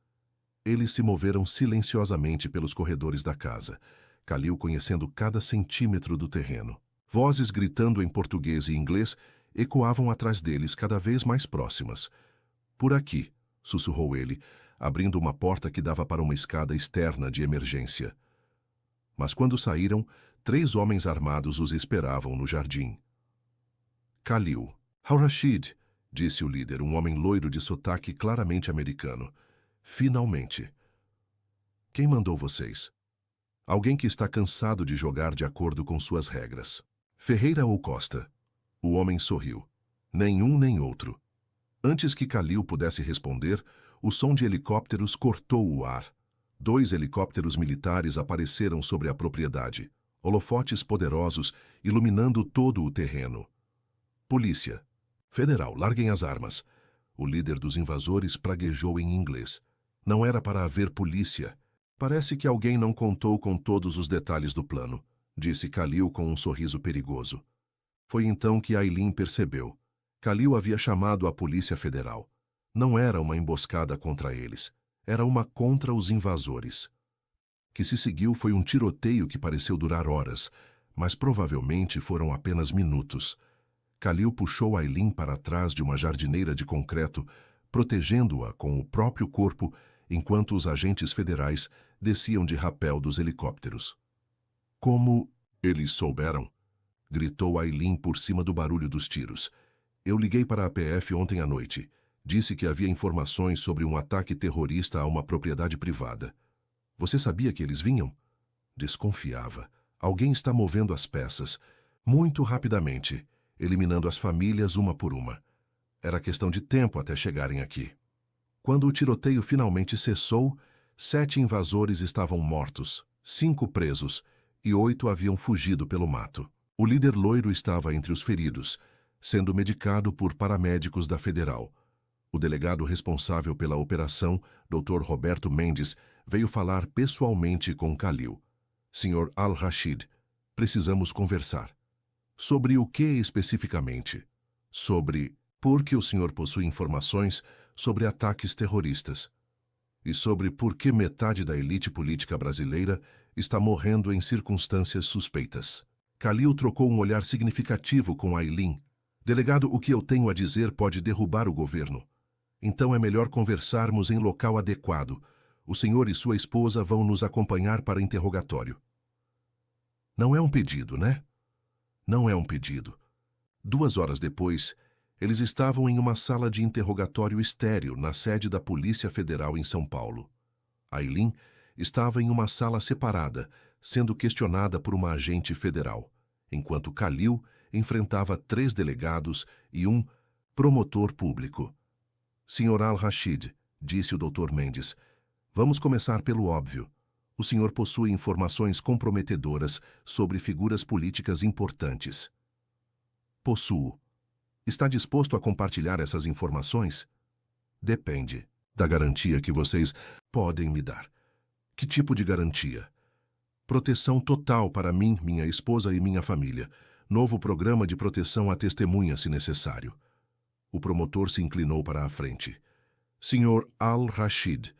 Eles se moveram silenciosamente pelos corredores da casa, Khalil conhecendo cada centímetro do terreno. Vozes gritando em português e inglês ecoavam atrás deles cada vez mais próximas. Por aqui, sussurrou ele, abrindo uma porta que dava para uma escada externa de emergência. Mas quando saíram, 3 homens armados os esperavam no jardim. Khalil. Al-Rashid, disse o líder, um homem loiro de sotaque claramente americano. Finalmente. Quem mandou vocês? Alguém que está cansado de jogar de acordo com suas regras. Ferreira ou Costa? O homem sorriu. Nenhum nem outro. Antes que Khalil pudesse responder, o som de helicópteros cortou o ar. 2 helicópteros militares apareceram sobre a propriedade, holofotes poderosos iluminando todo o terreno. Polícia. Federal, larguem as armas. O líder dos invasores praguejou em inglês. Não era para haver polícia. Parece que alguém não contou com todos os detalhes do plano, disse Khalil com um sorriso perigoso. Foi então que Aileen percebeu. Khalil havia chamado a Polícia Federal. Não era uma emboscada contra eles. Era uma contra os invasores. O que se seguiu foi um tiroteio que pareceu durar horas, mas provavelmente foram apenas minutos. Khalil puxou Aileen para trás de uma jardineira de concreto, protegendo-a com o próprio corpo, enquanto os agentes federais desciam de rapel dos helicópteros. Como eles souberam? Gritou Aileen por cima do barulho dos tiros. Eu liguei para a PF ontem à noite. Disse que havia informações sobre um ataque terrorista a uma propriedade privada. Você sabia que eles vinham? Desconfiava. Alguém está movendo as peças, muito rapidamente, eliminando as famílias uma por uma. Era questão de tempo até chegarem aqui. Quando o tiroteio finalmente cessou, 7 invasores estavam mortos, 5 presos e 8 haviam fugido pelo mato. O líder loiro estava entre os feridos, sendo medicado por paramédicos da Federal. O delegado responsável pela operação, Dr. Roberto Mendes, veio falar pessoalmente com Khalil. Sr. Al-Rashid, precisamos conversar. Sobre o que especificamente? Sobre por que o senhor possui informações sobre ataques terroristas e sobre por que metade da elite política brasileira está morrendo em circunstâncias suspeitas. Khalil trocou um olhar significativo com Aileen. Delegado, o que eu tenho a dizer pode derrubar o governo. Então é melhor conversarmos em local adequado. O senhor e sua esposa vão nos acompanhar para interrogatório. Não é um pedido, né? Não é um pedido. 2 horas depois, eles estavam em uma sala de interrogatório estéril na sede da Polícia Federal em São Paulo. Aileen estava em uma sala separada, sendo questionada por uma agente federal, enquanto Khalil enfrentava 3 delegados e um promotor público. Sr. Al-Rashid, disse o Dr. Mendes, vamos começar pelo óbvio. O senhor possui informações comprometedoras sobre figuras políticas importantes. Possuo. Está disposto a compartilhar essas informações? Depende da garantia que vocês podem me dar. Que tipo de garantia? Proteção total para mim, minha esposa e minha família. Novo programa de proteção à testemunha, se necessário. O promotor se inclinou para a frente. Sr. Al-Rashid,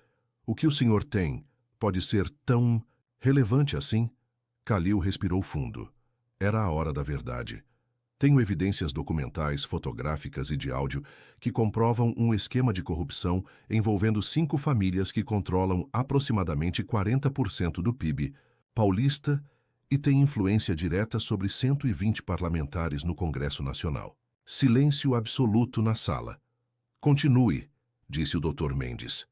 o que o senhor tem pode ser tão relevante assim? Khalil respirou fundo. Era a hora da verdade. Tenho evidências documentais, fotográficas e de áudio que comprovam um esquema de corrupção envolvendo 5 famílias que controlam aproximadamente 40% do PIB paulista e têm influência direta sobre 120 parlamentares no Congresso Nacional. Silêncio absoluto na sala. Continue, disse o Dr. Mendes.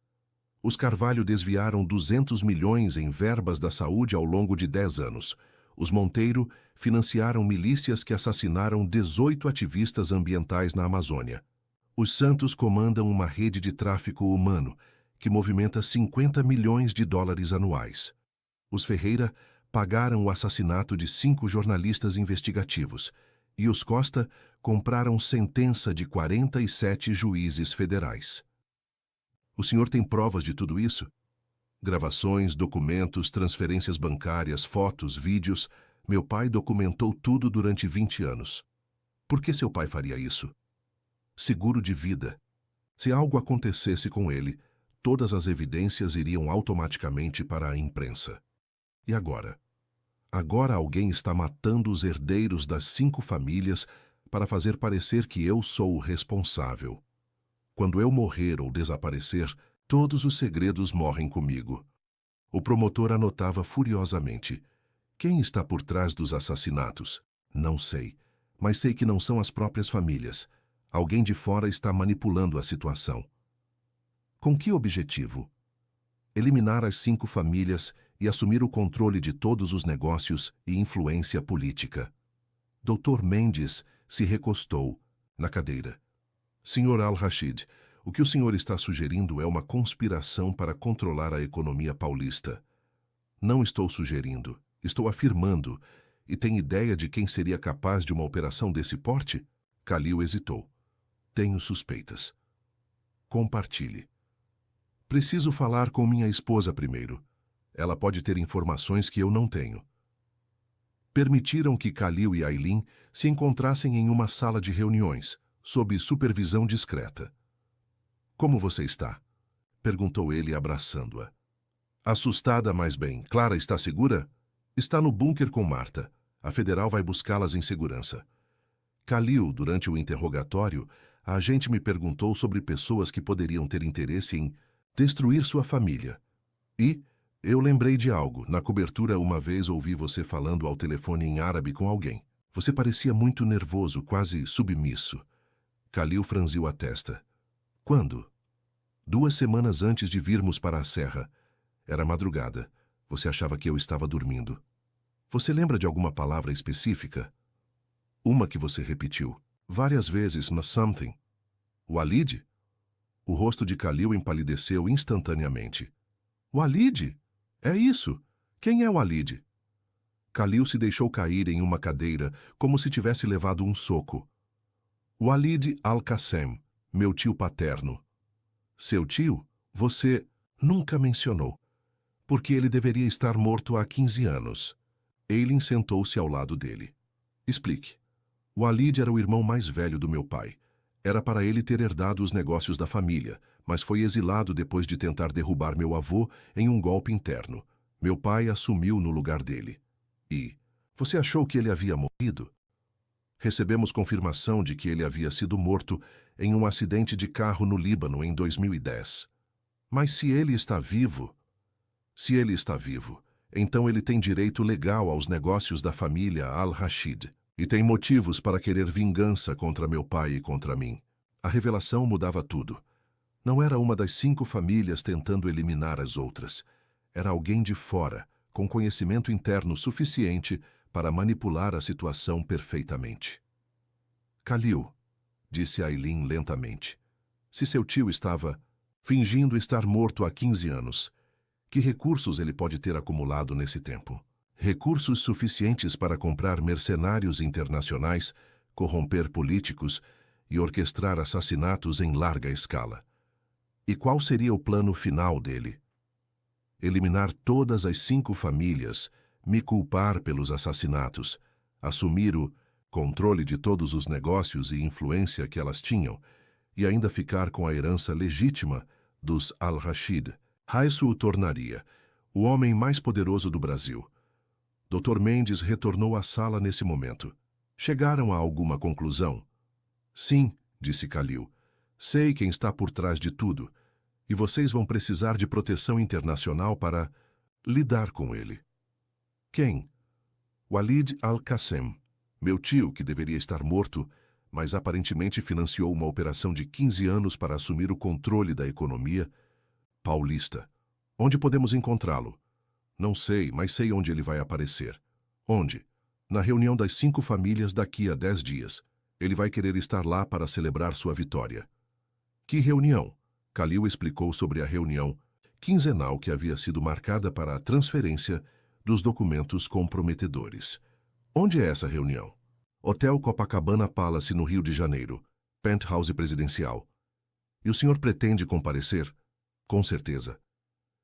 Os Carvalho desviaram 200 milhões em verbas da saúde ao longo de 10 anos. Os Monteiro financiaram milícias que assassinaram 18 ativistas ambientais na Amazônia. Os Santos comandam uma rede de tráfico humano que movimenta 50 milhões de dólares anuais. Os Ferreira pagaram o assassinato de 5 jornalistas investigativos e os Costa compraram sentença de 47 juízes federais. O senhor tem provas de tudo isso? Gravações, documentos, transferências bancárias, fotos, vídeos. Meu pai documentou tudo durante 20 anos. Por que seu pai faria isso? Seguro de vida. Se algo acontecesse com ele, todas as evidências iriam automaticamente para a imprensa. E agora? Agora alguém está matando os herdeiros das 5 famílias para fazer parecer que eu sou o responsável. Quando eu morrer ou desaparecer, todos os segredos morrem comigo. O promotor anotava furiosamente. Quem está por trás dos assassinatos? Não sei, mas sei que não são as próprias famílias. Alguém de fora está manipulando a situação. Com que objetivo? Eliminar as 5 famílias e assumir o controle de todos os negócios e influência política. Dr. Mendes se recostou na cadeira. Sr. Al-Rashid, o que o senhor está sugerindo é uma conspiração para controlar a economia paulista. Não estou sugerindo, estou afirmando. E tem ideia de quem seria capaz de uma operação desse porte? Khalil hesitou. Tenho suspeitas. Compartilhe. Preciso falar com minha esposa primeiro. Ela pode ter informações que eu não tenho. Permitiram que Khalil e Aileen se encontrassem em uma sala de reuniões, sob supervisão discreta. Como você está? Perguntou ele, abraçando-a. Assustada, mas bem. Clara está segura? Está no bunker com Marta. A federal vai buscá-las em segurança. Khalil, durante o interrogatório, a agente me perguntou sobre pessoas que poderiam ter interesse em destruir sua família. E eu lembrei de algo. Na cobertura, uma vez ouvi você falando ao telefone em árabe com alguém. Você parecia muito nervoso, quase submisso. Khalil franziu a testa. Quando? 2 semanas antes de virmos para a serra. Era madrugada. Você achava que eu estava dormindo. Você lembra de alguma palavra específica? Uma que você repetiu várias vezes, mas something. Walid? O rosto de Khalil empalideceu instantaneamente. Walid? É isso. Quem é Walid? Khalil se deixou cair em uma cadeira, como se tivesse levado um soco. Walid Al-Qassem, meu tio paterno. Seu tio? Você nunca mencionou. Porque ele deveria estar morto há 15 anos. Aileen sentou-se ao lado dele. Explique. Walid era o irmão mais velho do meu pai. Era para ele ter herdado os negócios da família, mas foi exilado depois de tentar derrubar meu avô em um golpe interno. Meu pai assumiu no lugar dele. E você achou que ele havia morrido? Recebemos confirmação de que ele havia sido morto em um acidente de carro no Líbano em 2010. Mas se ele está vivo, Se ele está vivo, então ele tem direito legal aos negócios da família Al-Rashid e tem motivos para querer vingança contra meu pai e contra mim. A revelação mudava tudo. Não era uma das 5 famílias tentando eliminar as outras. Era alguém de fora, com conhecimento interno suficiente para manipular a situação perfeitamente. Khalil, disse Aileen lentamente, se seu tio estava fingindo estar morto há 15 anos, que recursos ele pode ter acumulado nesse tempo? Recursos suficientes para comprar mercenários internacionais, corromper políticos e orquestrar assassinatos em larga escala. E qual seria o plano final dele? Eliminar todas as 5 famílias, me culpar pelos assassinatos, assumir o controle de todos os negócios e influência que elas tinham, e ainda ficar com a herança legítima dos Al-Rashid. Isso o tornaria o homem mais poderoso do Brasil. Dr. Mendes retornou à sala nesse momento. Chegaram a alguma conclusão? Sim, disse Khalil. Sei quem está por trás de tudo, e vocês vão precisar de proteção internacional para lidar com ele. Quem? Walid Al-Qassem, meu tio, que deveria estar morto, mas aparentemente financiou uma operação de 15 anos para assumir o controle da economia paulista. Onde podemos encontrá-lo? Não sei, mas sei onde ele vai aparecer. Onde? Na reunião das 5 famílias daqui a 10 dias. Ele vai querer estar lá para celebrar sua vitória. Que reunião? Khalil explicou sobre a reunião quinzenal que havia sido marcada para a transferência dos documentos comprometedores. Onde é essa reunião? Hotel Copacabana Palace, no Rio de Janeiro. Penthouse presidencial. E o senhor pretende comparecer? Com certeza.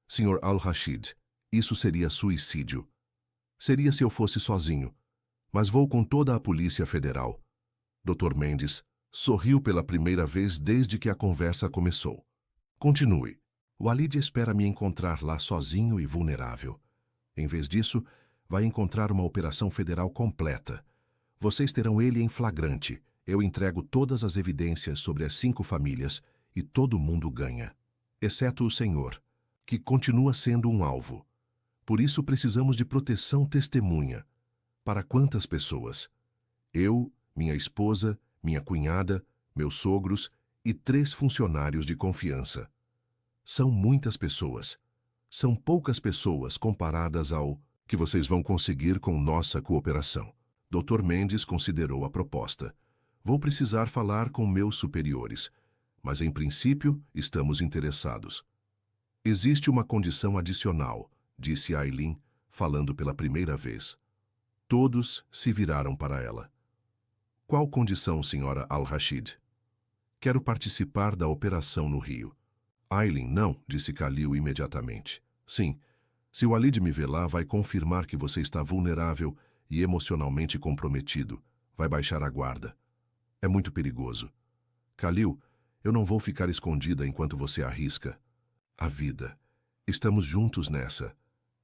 Sr. Al-Rashid, isso seria suicídio. Seria se eu fosse sozinho, mas vou com toda a Polícia Federal. Dr. Mendes sorriu pela primeira vez desde que a conversa começou. Continue. Walid espera me encontrar lá sozinho e vulnerável. Em vez disso, vai encontrar uma operação federal completa. Vocês terão ele em flagrante. Eu entrego todas as evidências sobre as 5 famílias e todo mundo ganha. Exceto o senhor, que continua sendo um alvo. Por isso precisamos de proteção testemunha. Para quantas pessoas? Eu, minha esposa, minha cunhada, meus sogros e 3 funcionários de confiança. São muitas pessoas. São poucas pessoas comparadas ao que vocês vão conseguir com nossa cooperação. Dr. Mendes considerou a proposta. Vou precisar falar com meus superiores, mas em princípio estamos interessados. Existe uma condição adicional, disse Aileen, falando pela primeira vez. Todos se viraram para ela. Qual condição, senhora Al-Rashid? Quero participar da operação no Rio. Aileen, não, disse Khalil imediatamente. Sim, se o Walid me ver lá, vai confirmar que você está vulnerável e emocionalmente comprometido. Vai baixar a guarda. É muito perigoso. Khalil, eu não vou ficar escondida enquanto você arrisca a vida. Estamos juntos nessa.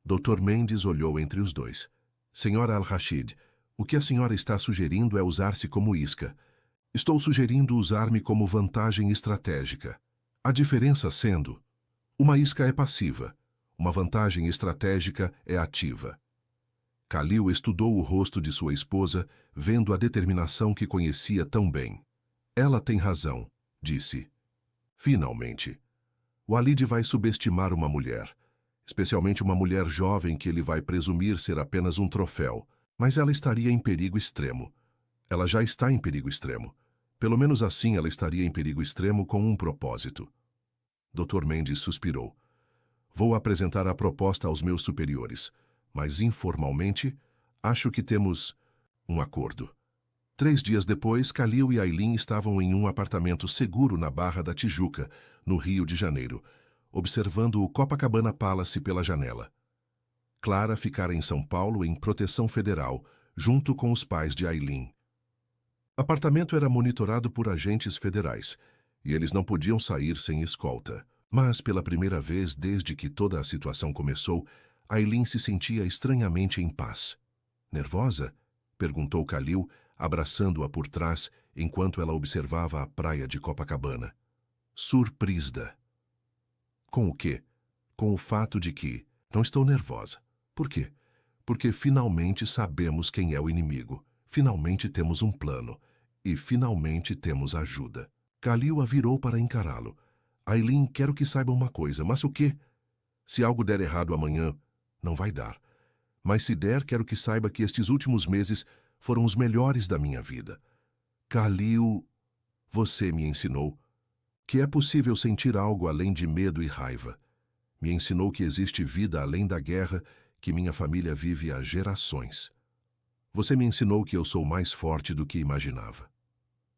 Dr. Mendes olhou entre os dois. Senhora Al-Rashid, o que a senhora está sugerindo é usar-se como isca. Estou sugerindo usar-me como vantagem estratégica. A diferença sendo, uma isca é passiva, uma vantagem estratégica é ativa. Khalil estudou o rosto de sua esposa, vendo a determinação que conhecia tão bem. Ela tem razão, disse. Finalmente. Walid vai subestimar uma mulher, especialmente uma mulher jovem que ele vai presumir ser apenas um troféu, mas ela estaria em perigo extremo. Ela já está em perigo extremo. Pelo menos assim ela estaria em perigo extremo com um propósito. Dr. Mendes suspirou. Vou apresentar a proposta aos meus superiores, mas informalmente, acho que temos um acordo. 3 dias depois, Khalil e Aileen estavam em um apartamento seguro na Barra da Tijuca, no Rio de Janeiro, observando o Copacabana Palace pela janela. Clara ficara em São Paulo em proteção federal, junto com os pais de Aileen. O apartamento era monitorado por agentes federais, e eles não podiam sair sem escolta. Mas, pela primeira vez desde que toda a situação começou, Aileen se sentia estranhamente em paz. Nervosa? Perguntou Khalil, abraçando-a por trás, enquanto ela observava a praia de Copacabana. Surpresa. Com o quê? Com o fato de que, Não estou nervosa. Por quê? Porque finalmente sabemos quem é o inimigo. Finalmente temos um plano. E finalmente temos ajuda. Khalil a virou para encará-lo. Aileen, quero que saiba uma coisa, mas o quê? Se algo der errado amanhã, não vai dar. Mas se der, quero que saiba que estes últimos meses foram os melhores da minha vida. Khalil, você me ensinou que é possível sentir algo além de medo e raiva. Me ensinou que existe vida além da guerra que minha família vive há gerações. Você me ensinou que eu sou mais forte do que imaginava.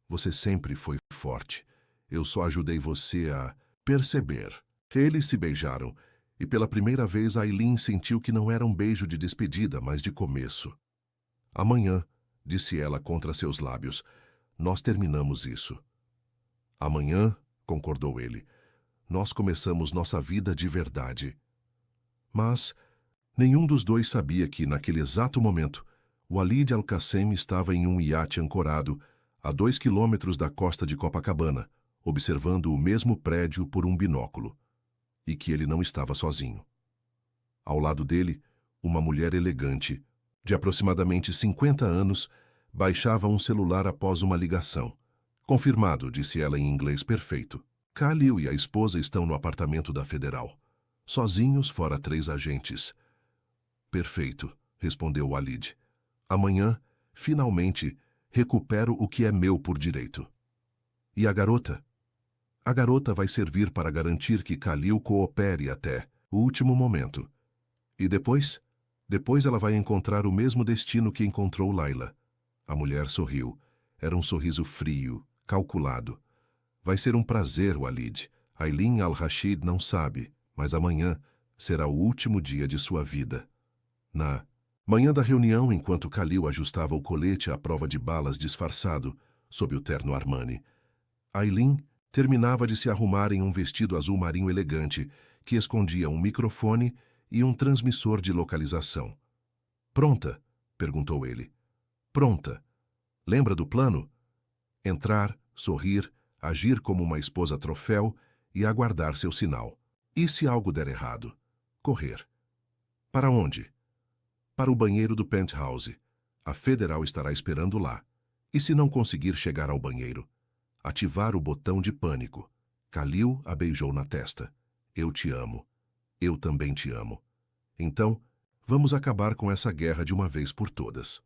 Você sempre foi forte. Eu só ajudei você a perceber. Eles se beijaram, e pela primeira vez Aileen sentiu que não era um beijo de despedida, mas de começo. Amanhã, disse ela contra seus lábios, nós terminamos isso. Amanhã, concordou ele, nós começamos nossa vida de verdade. Mas nenhum dos dois sabia que, naquele exato momento, Walid Al-Qassem estava em um iate ancorado a 2 quilômetros da costa de Copacabana, observando o mesmo prédio por um binóculo, e que ele não estava sozinho. Ao lado dele, uma mulher elegante, de aproximadamente 50 anos, baixava um celular após uma ligação. Confirmado, disse ela em inglês perfeito. Khalil e a esposa estão no apartamento da Federal. Sozinhos, fora 3 agentes. Perfeito, respondeu Walid. Amanhã, finalmente, recupero o que é meu por direito. E a garota? A garota vai servir para garantir que Khalil coopere até o último momento. E depois? Depois ela vai encontrar o mesmo destino que encontrou Laila. A mulher sorriu. Era um sorriso frio, calculado. Vai ser um prazer, Walid. Aileen Al-Rashid não sabe, mas amanhã será o último dia de sua vida. Na manhã da reunião, enquanto Khalil ajustava o colete à prova de balas disfarçado, sob o terno Armani, Aileen terminava de se arrumar em um vestido azul marinho elegante que escondia um microfone e um transmissor de localização. Pronta? Perguntou ele. Pronta. Lembra do plano? Entrar, sorrir, agir como uma esposa troféu e aguardar seu sinal. E se algo der errado? Correr. Para onde? Para o banheiro do penthouse. A Federal estará esperando lá. E se não conseguir chegar ao banheiro? Ativar o botão de pânico. Khalil a beijou na testa. Eu te amo. Eu também te amo. Então, vamos acabar com essa guerra de uma vez por todas.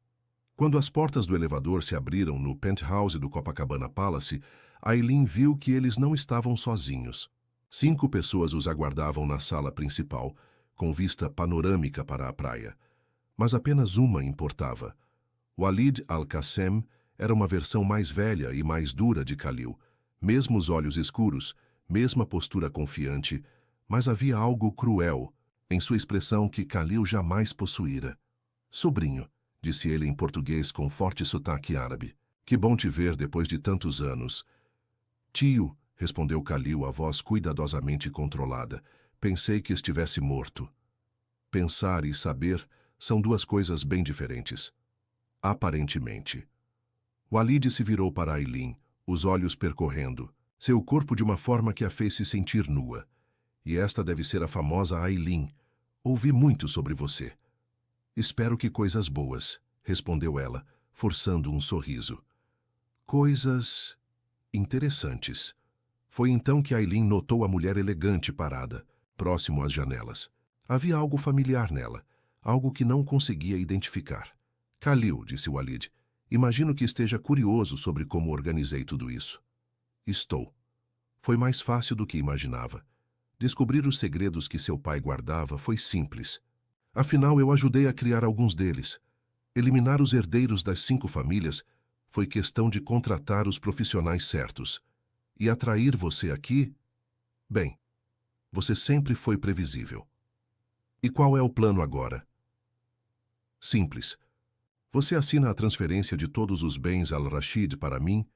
Quando as portas do elevador se abriram no penthouse do Copacabana Palace, Aileen viu que eles não estavam sozinhos. 5 pessoas os aguardavam na sala principal, com vista panorâmica para a praia. Mas apenas uma importava. Walid Al-Qassem era uma versão mais velha e mais dura de Khalil, mesmos olhos escuros, mesma postura confiante, mas havia algo cruel em sua expressão que Khalil jamais possuíra. Sobrinho, disse ele em português com forte sotaque árabe. Que bom te ver depois de tantos anos. Tio, respondeu Khalil, a voz cuidadosamente controlada. Pensei que estivesse morto. Pensar e saber são 2 coisas bem diferentes. Aparentemente. Walid se virou para Aileen, os olhos percorrendo seu corpo de uma forma que a fez se sentir nua. E esta deve ser a famosa Aileen. Ouvi muito sobre você. Espero que coisas boas, respondeu ela, forçando um sorriso. Coisas interessantes. Foi então que Aileen notou a mulher elegante parada, próximo às janelas. Havia algo familiar nela, algo que não conseguia identificar. Khalil, disse Walid, imagino que esteja curioso sobre como organizei tudo isso. Estou. Foi mais fácil do que imaginava. Descobrir os segredos que seu pai guardava foi simples. Afinal, eu ajudei a criar alguns deles. Eliminar os herdeiros das 5 famílias foi questão de contratar os profissionais certos. E atrair você aqui? Bem, você sempre foi previsível. E qual é o plano agora? Simples. Você assina a transferência de todos os bens Al-Rashid para mim,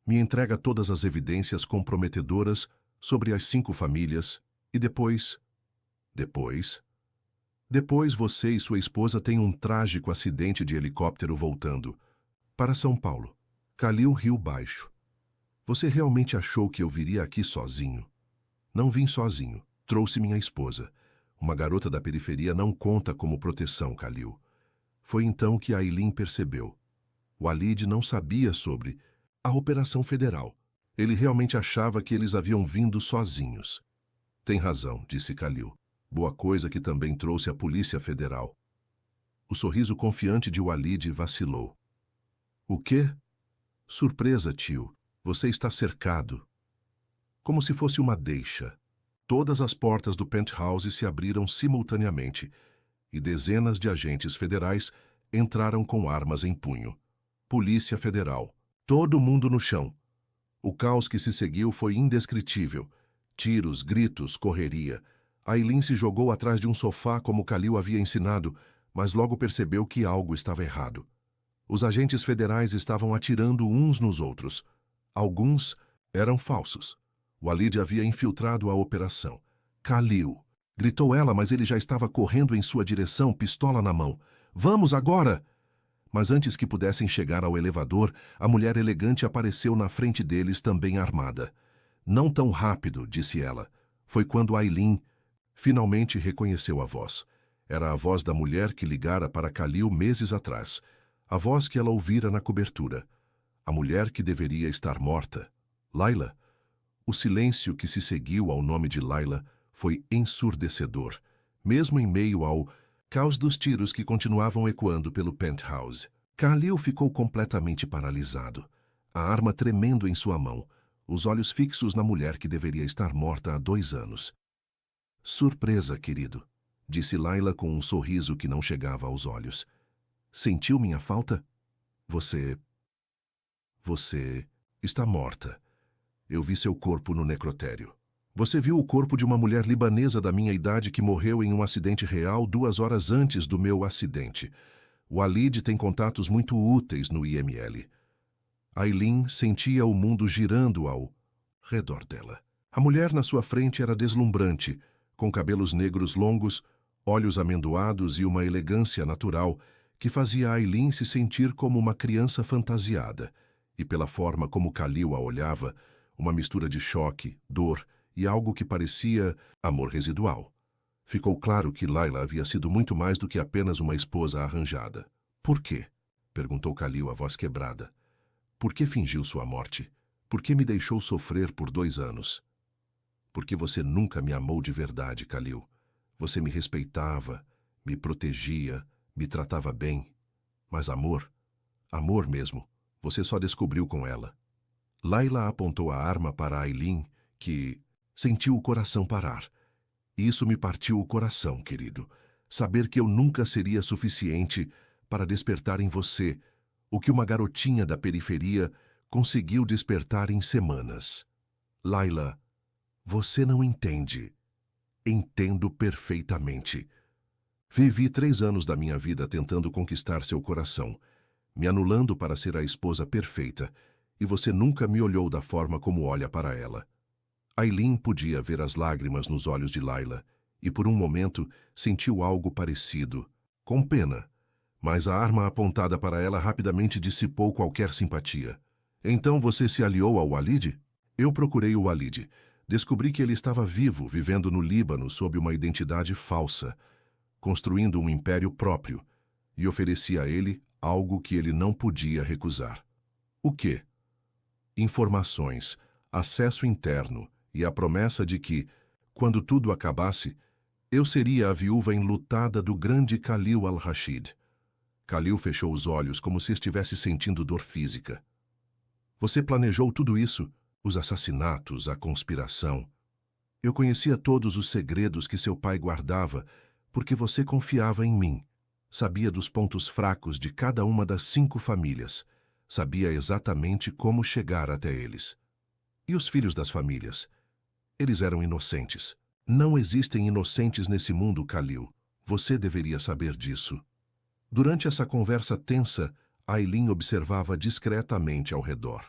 me entrega todas as evidências comprometedoras sobre as 5 famílias e depois... Depois você e sua esposa têm um trágico acidente de helicóptero voltando para São Paulo. Khalil riu baixo. Você realmente achou que eu viria aqui sozinho? Não vim sozinho. Trouxe minha esposa. Uma garota da periferia não conta como proteção, Khalil. Foi então que Aylin percebeu. Walid não sabia sobre a Operação Federal. Ele realmente achava que eles haviam vindo sozinhos. Tem razão, disse Khalil. Boa coisa que também trouxe a Polícia Federal. O sorriso confiante de Walid vacilou. O quê? Surpresa, tio. Você está cercado. Como se fosse uma deixa. Todas as portas do penthouse se abriram simultaneamente e dezenas de agentes federais entraram com armas em punho. Polícia Federal. Todo mundo no chão. O caos que se seguiu foi indescritível. Tiros, gritos, correria. Aylin se jogou atrás de um sofá como Khalil havia ensinado, mas logo percebeu que algo estava errado. Os agentes federais estavam atirando uns nos outros. Alguns eram falsos. Walid havia infiltrado a operação. Khalil! Gritou ela, mas ele já estava correndo em sua direção, pistola na mão. Vamos agora! Mas antes que pudessem chegar ao elevador, a mulher elegante apareceu na frente deles, também armada. Não tão rápido, disse ela. Foi quando Aylin finalmente reconheceu a voz. Era a voz da mulher que ligara para Khalil meses atrás. A voz que ela ouvira na cobertura. A mulher que deveria estar morta. Layla. O silêncio que se seguiu ao nome de Layla foi ensurdecedor, mesmo em meio ao caos dos tiros que continuavam ecoando pelo penthouse. Khalil ficou completamente paralisado, a arma tremendo em sua mão, os olhos fixos na mulher que deveria estar morta há 2 anos. Surpresa, querido, disse Layla com um sorriso que não chegava aos olhos. Sentiu minha falta? Você está morta. Eu vi seu corpo no necrotério. Você viu o corpo de uma mulher libanesa da minha idade que morreu em um acidente real 2 horas antes do meu acidente. Walid tem contatos muito úteis no IML. Aylin sentia o mundo girando ao redor dela. A mulher na sua frente era deslumbrante, com cabelos negros longos, olhos amendoados e uma elegância natural que fazia Aylin se sentir como uma criança fantasiada, e pela forma como Khalil a olhava, uma mistura de choque, dor e algo que parecia amor residual. Ficou claro que Layla havia sido muito mais do que apenas uma esposa arranjada. Por quê? Perguntou Khalil, a voz quebrada. Por que fingiu sua morte? Por que me deixou sofrer por 2 anos? Porque você nunca me amou de verdade, Khalil. Você me respeitava, me protegia, me tratava bem. Mas amor mesmo, você só descobriu com ela. Layla apontou a arma para Aylin, que sentiu o coração parar. Isso me partiu o coração, querido. Saber que eu nunca seria suficiente para despertar em você o que uma garotinha da periferia conseguiu despertar em semanas. Layla, você não entende. Entendo perfeitamente. Vivi 3 anos da minha vida tentando conquistar seu coração, me anulando para ser a esposa perfeita, e você nunca me olhou da forma como olha para ela. Aylin podia ver as lágrimas nos olhos de Layla, e por um momento sentiu algo parecido, com pena, mas a arma apontada para ela rapidamente dissipou qualquer simpatia. Então você se aliou ao Walid? Eu procurei o Walid. Descobri que ele estava vivo, vivendo no Líbano sob uma identidade falsa, construindo um império próprio, e ofereci a ele algo que ele não podia recusar. O quê? Informações, acesso interno e a promessa de que, quando tudo acabasse, eu seria a viúva enlutada do grande Khalil al-Rashid. Khalil fechou os olhos como se estivesse sentindo dor física. Você planejou tudo isso? Os assassinatos, a conspiração. Eu conhecia todos os segredos que seu pai guardava, porque você confiava em mim. Sabia dos pontos fracos de cada uma das 5 famílias. Sabia exatamente como chegar até eles. E os filhos das famílias? Eles eram inocentes. Não existem inocentes nesse mundo, Khalil. Você deveria saber disso. Durante essa conversa tensa, Aylin observava discretamente ao redor.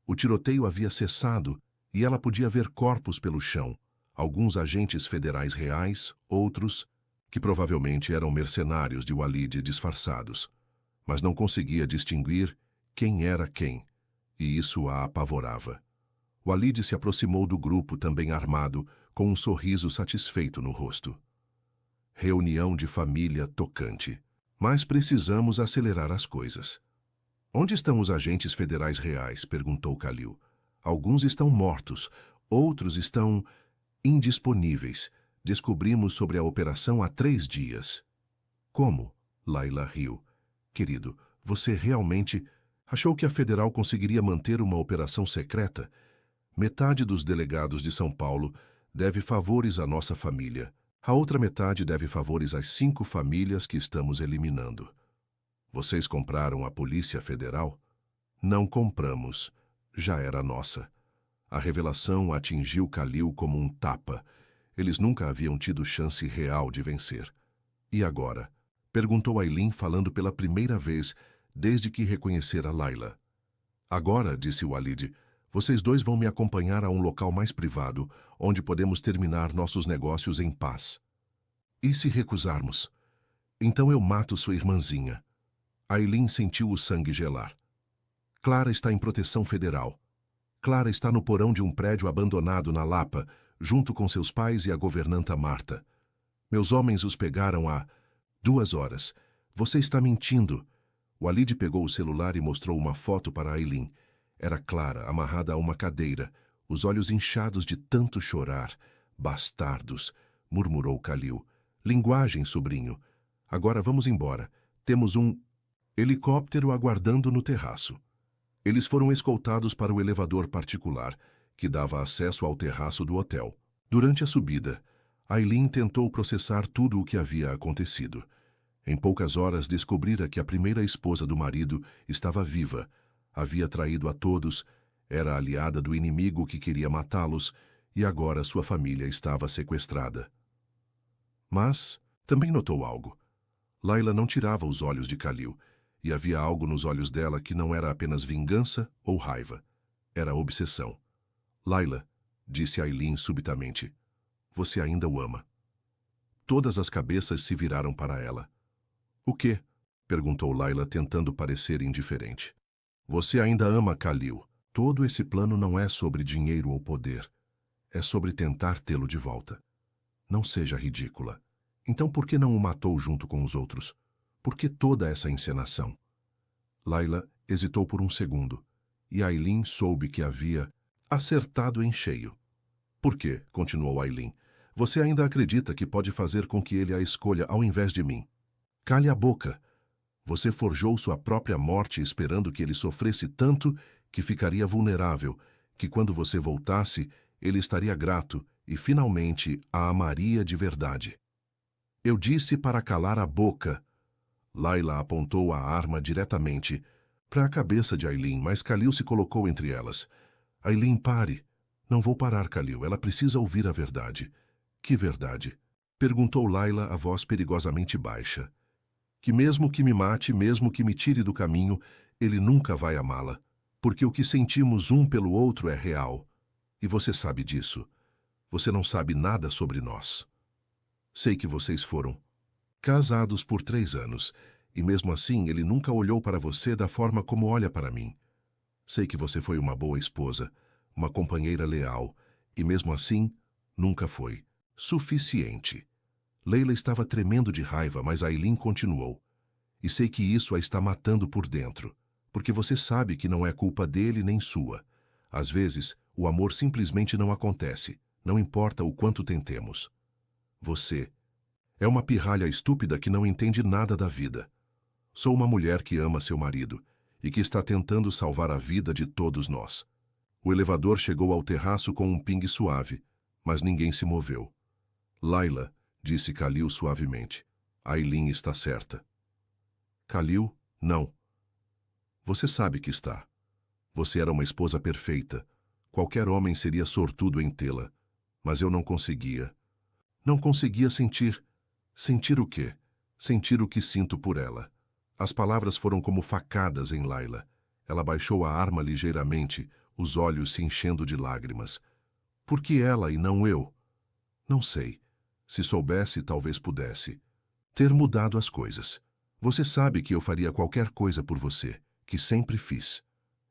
O tiroteio havia cessado e ela podia ver corpos pelo chão, alguns agentes federais reais, outros que provavelmente eram mercenários de Walid disfarçados, mas não conseguia distinguir quem era quem, e isso a apavorava. Walid se aproximou do grupo, também armado, com um sorriso satisfeito no rosto. Reunião de família tocante. Mas precisamos acelerar as coisas. Onde estão os agentes federais reais? Perguntou Khalil. Alguns estão mortos, outros estão indisponíveis. Descobrimos sobre a operação há 3 dias. Como? Layla riu. Querido, você realmente achou que a federal conseguiria manter uma operação secreta? Metade dos delegados de São Paulo deve favores à nossa família. A outra metade deve favores às 5 famílias que estamos eliminando. Vocês compraram a Polícia Federal? Não compramos. Já era nossa. A revelação atingiu Khalil como um tapa. Eles nunca haviam tido chance real de vencer. E agora? Perguntou Aylin, falando pela primeira vez desde que reconhecera Layla. Agora, disse Walid, vocês 2 vão me acompanhar a um local mais privado, onde podemos terminar nossos negócios em paz. E se recusarmos? Então eu mato sua irmãzinha. Aylin sentiu o sangue gelar. Clara está em proteção federal. Clara está no porão de um prédio abandonado na Lapa, junto com seus pais e a governanta Marta. Meus homens os pegaram há 2 horas. Você está mentindo. Walid pegou o celular e mostrou uma foto para Aylin. Era Clara, amarrada a uma cadeira, os olhos inchados de tanto chorar. Bastardos, murmurou Khalil. Linguagem, sobrinho. Agora vamos embora. Temos um helicóptero aguardando no terraço. Eles foram escoltados para o elevador particular, que dava acesso ao terraço do hotel. Durante a subida, Aylin tentou processar tudo o que havia acontecido. Em poucas horas descobrira que a primeira esposa do marido estava viva, havia traído a todos, era aliada do inimigo que queria matá-los e agora sua família estava sequestrada. Mas também notou algo. Layla não tirava os olhos de Khalil, e havia algo nos olhos dela que não era apenas vingança ou raiva. Era obsessão. Layla, disse Aylin subitamente, você ainda o ama. Todas as cabeças se viraram para ela. O quê? Perguntou Layla, tentando parecer indiferente. Você ainda ama Khalil. Todo esse plano não é sobre dinheiro ou poder. É sobre tentar tê-lo de volta. Não seja ridícula. Então por que não o matou junto com os outros? Por que toda essa encenação? Layla hesitou por um segundo, e Aylin soube que havia acertado em cheio. Por quê? Continuou Aylin. Você ainda acredita que pode fazer com que ele a escolha ao invés de mim? Cale a boca. Você forjou sua própria morte esperando que ele sofresse tanto que ficaria vulnerável, que quando você voltasse, ele estaria grato e finalmente a amaria de verdade. Eu disse para calar a boca. Layla apontou a arma diretamente para a cabeça de Aylin, mas Khalil se colocou entre elas. Aylin, pare. Não vou parar, Khalil. Ela precisa ouvir a verdade. Que verdade? Perguntou Layla, a voz perigosamente baixa. Que mesmo que me mate, mesmo que me tire do caminho, ele nunca vai amá-la, porque o que sentimos um pelo outro é real. E você sabe disso. Você não sabe nada sobre nós. Sei que vocês foram casados por 3 anos, e mesmo assim ele nunca olhou para você da forma como olha para mim. Sei que você foi uma boa esposa, uma companheira leal, e mesmo assim, nunca foi suficiente. Layla estava tremendo de raiva, mas Aylin continuou. E sei que isso a está matando por dentro, porque você sabe que não é culpa dele nem sua. Às vezes, o amor simplesmente não acontece, não importa o quanto tentemos. Você é uma pirralha estúpida que não entende nada da vida. Sou uma mulher que ama seu marido e que está tentando salvar a vida de todos nós. O elevador chegou ao terraço com um pingue suave, mas ninguém se moveu. Layla, disse Khalil suavemente. Aylin está certa. Khalil, não. Você sabe que está. Você era uma esposa perfeita. Qualquer homem seria sortudo em tê-la. Mas eu não conseguia. Não conseguia sentir. Sentir o quê? Sentir o que sinto por ela. As palavras foram como facadas em Layla. Ela baixou a arma ligeiramente, os olhos se enchendo de lágrimas. Por que ela e não eu? Não sei. Se soubesse, talvez pudesse ter mudado as coisas. Você sabe que eu faria qualquer coisa por você, que sempre fiz.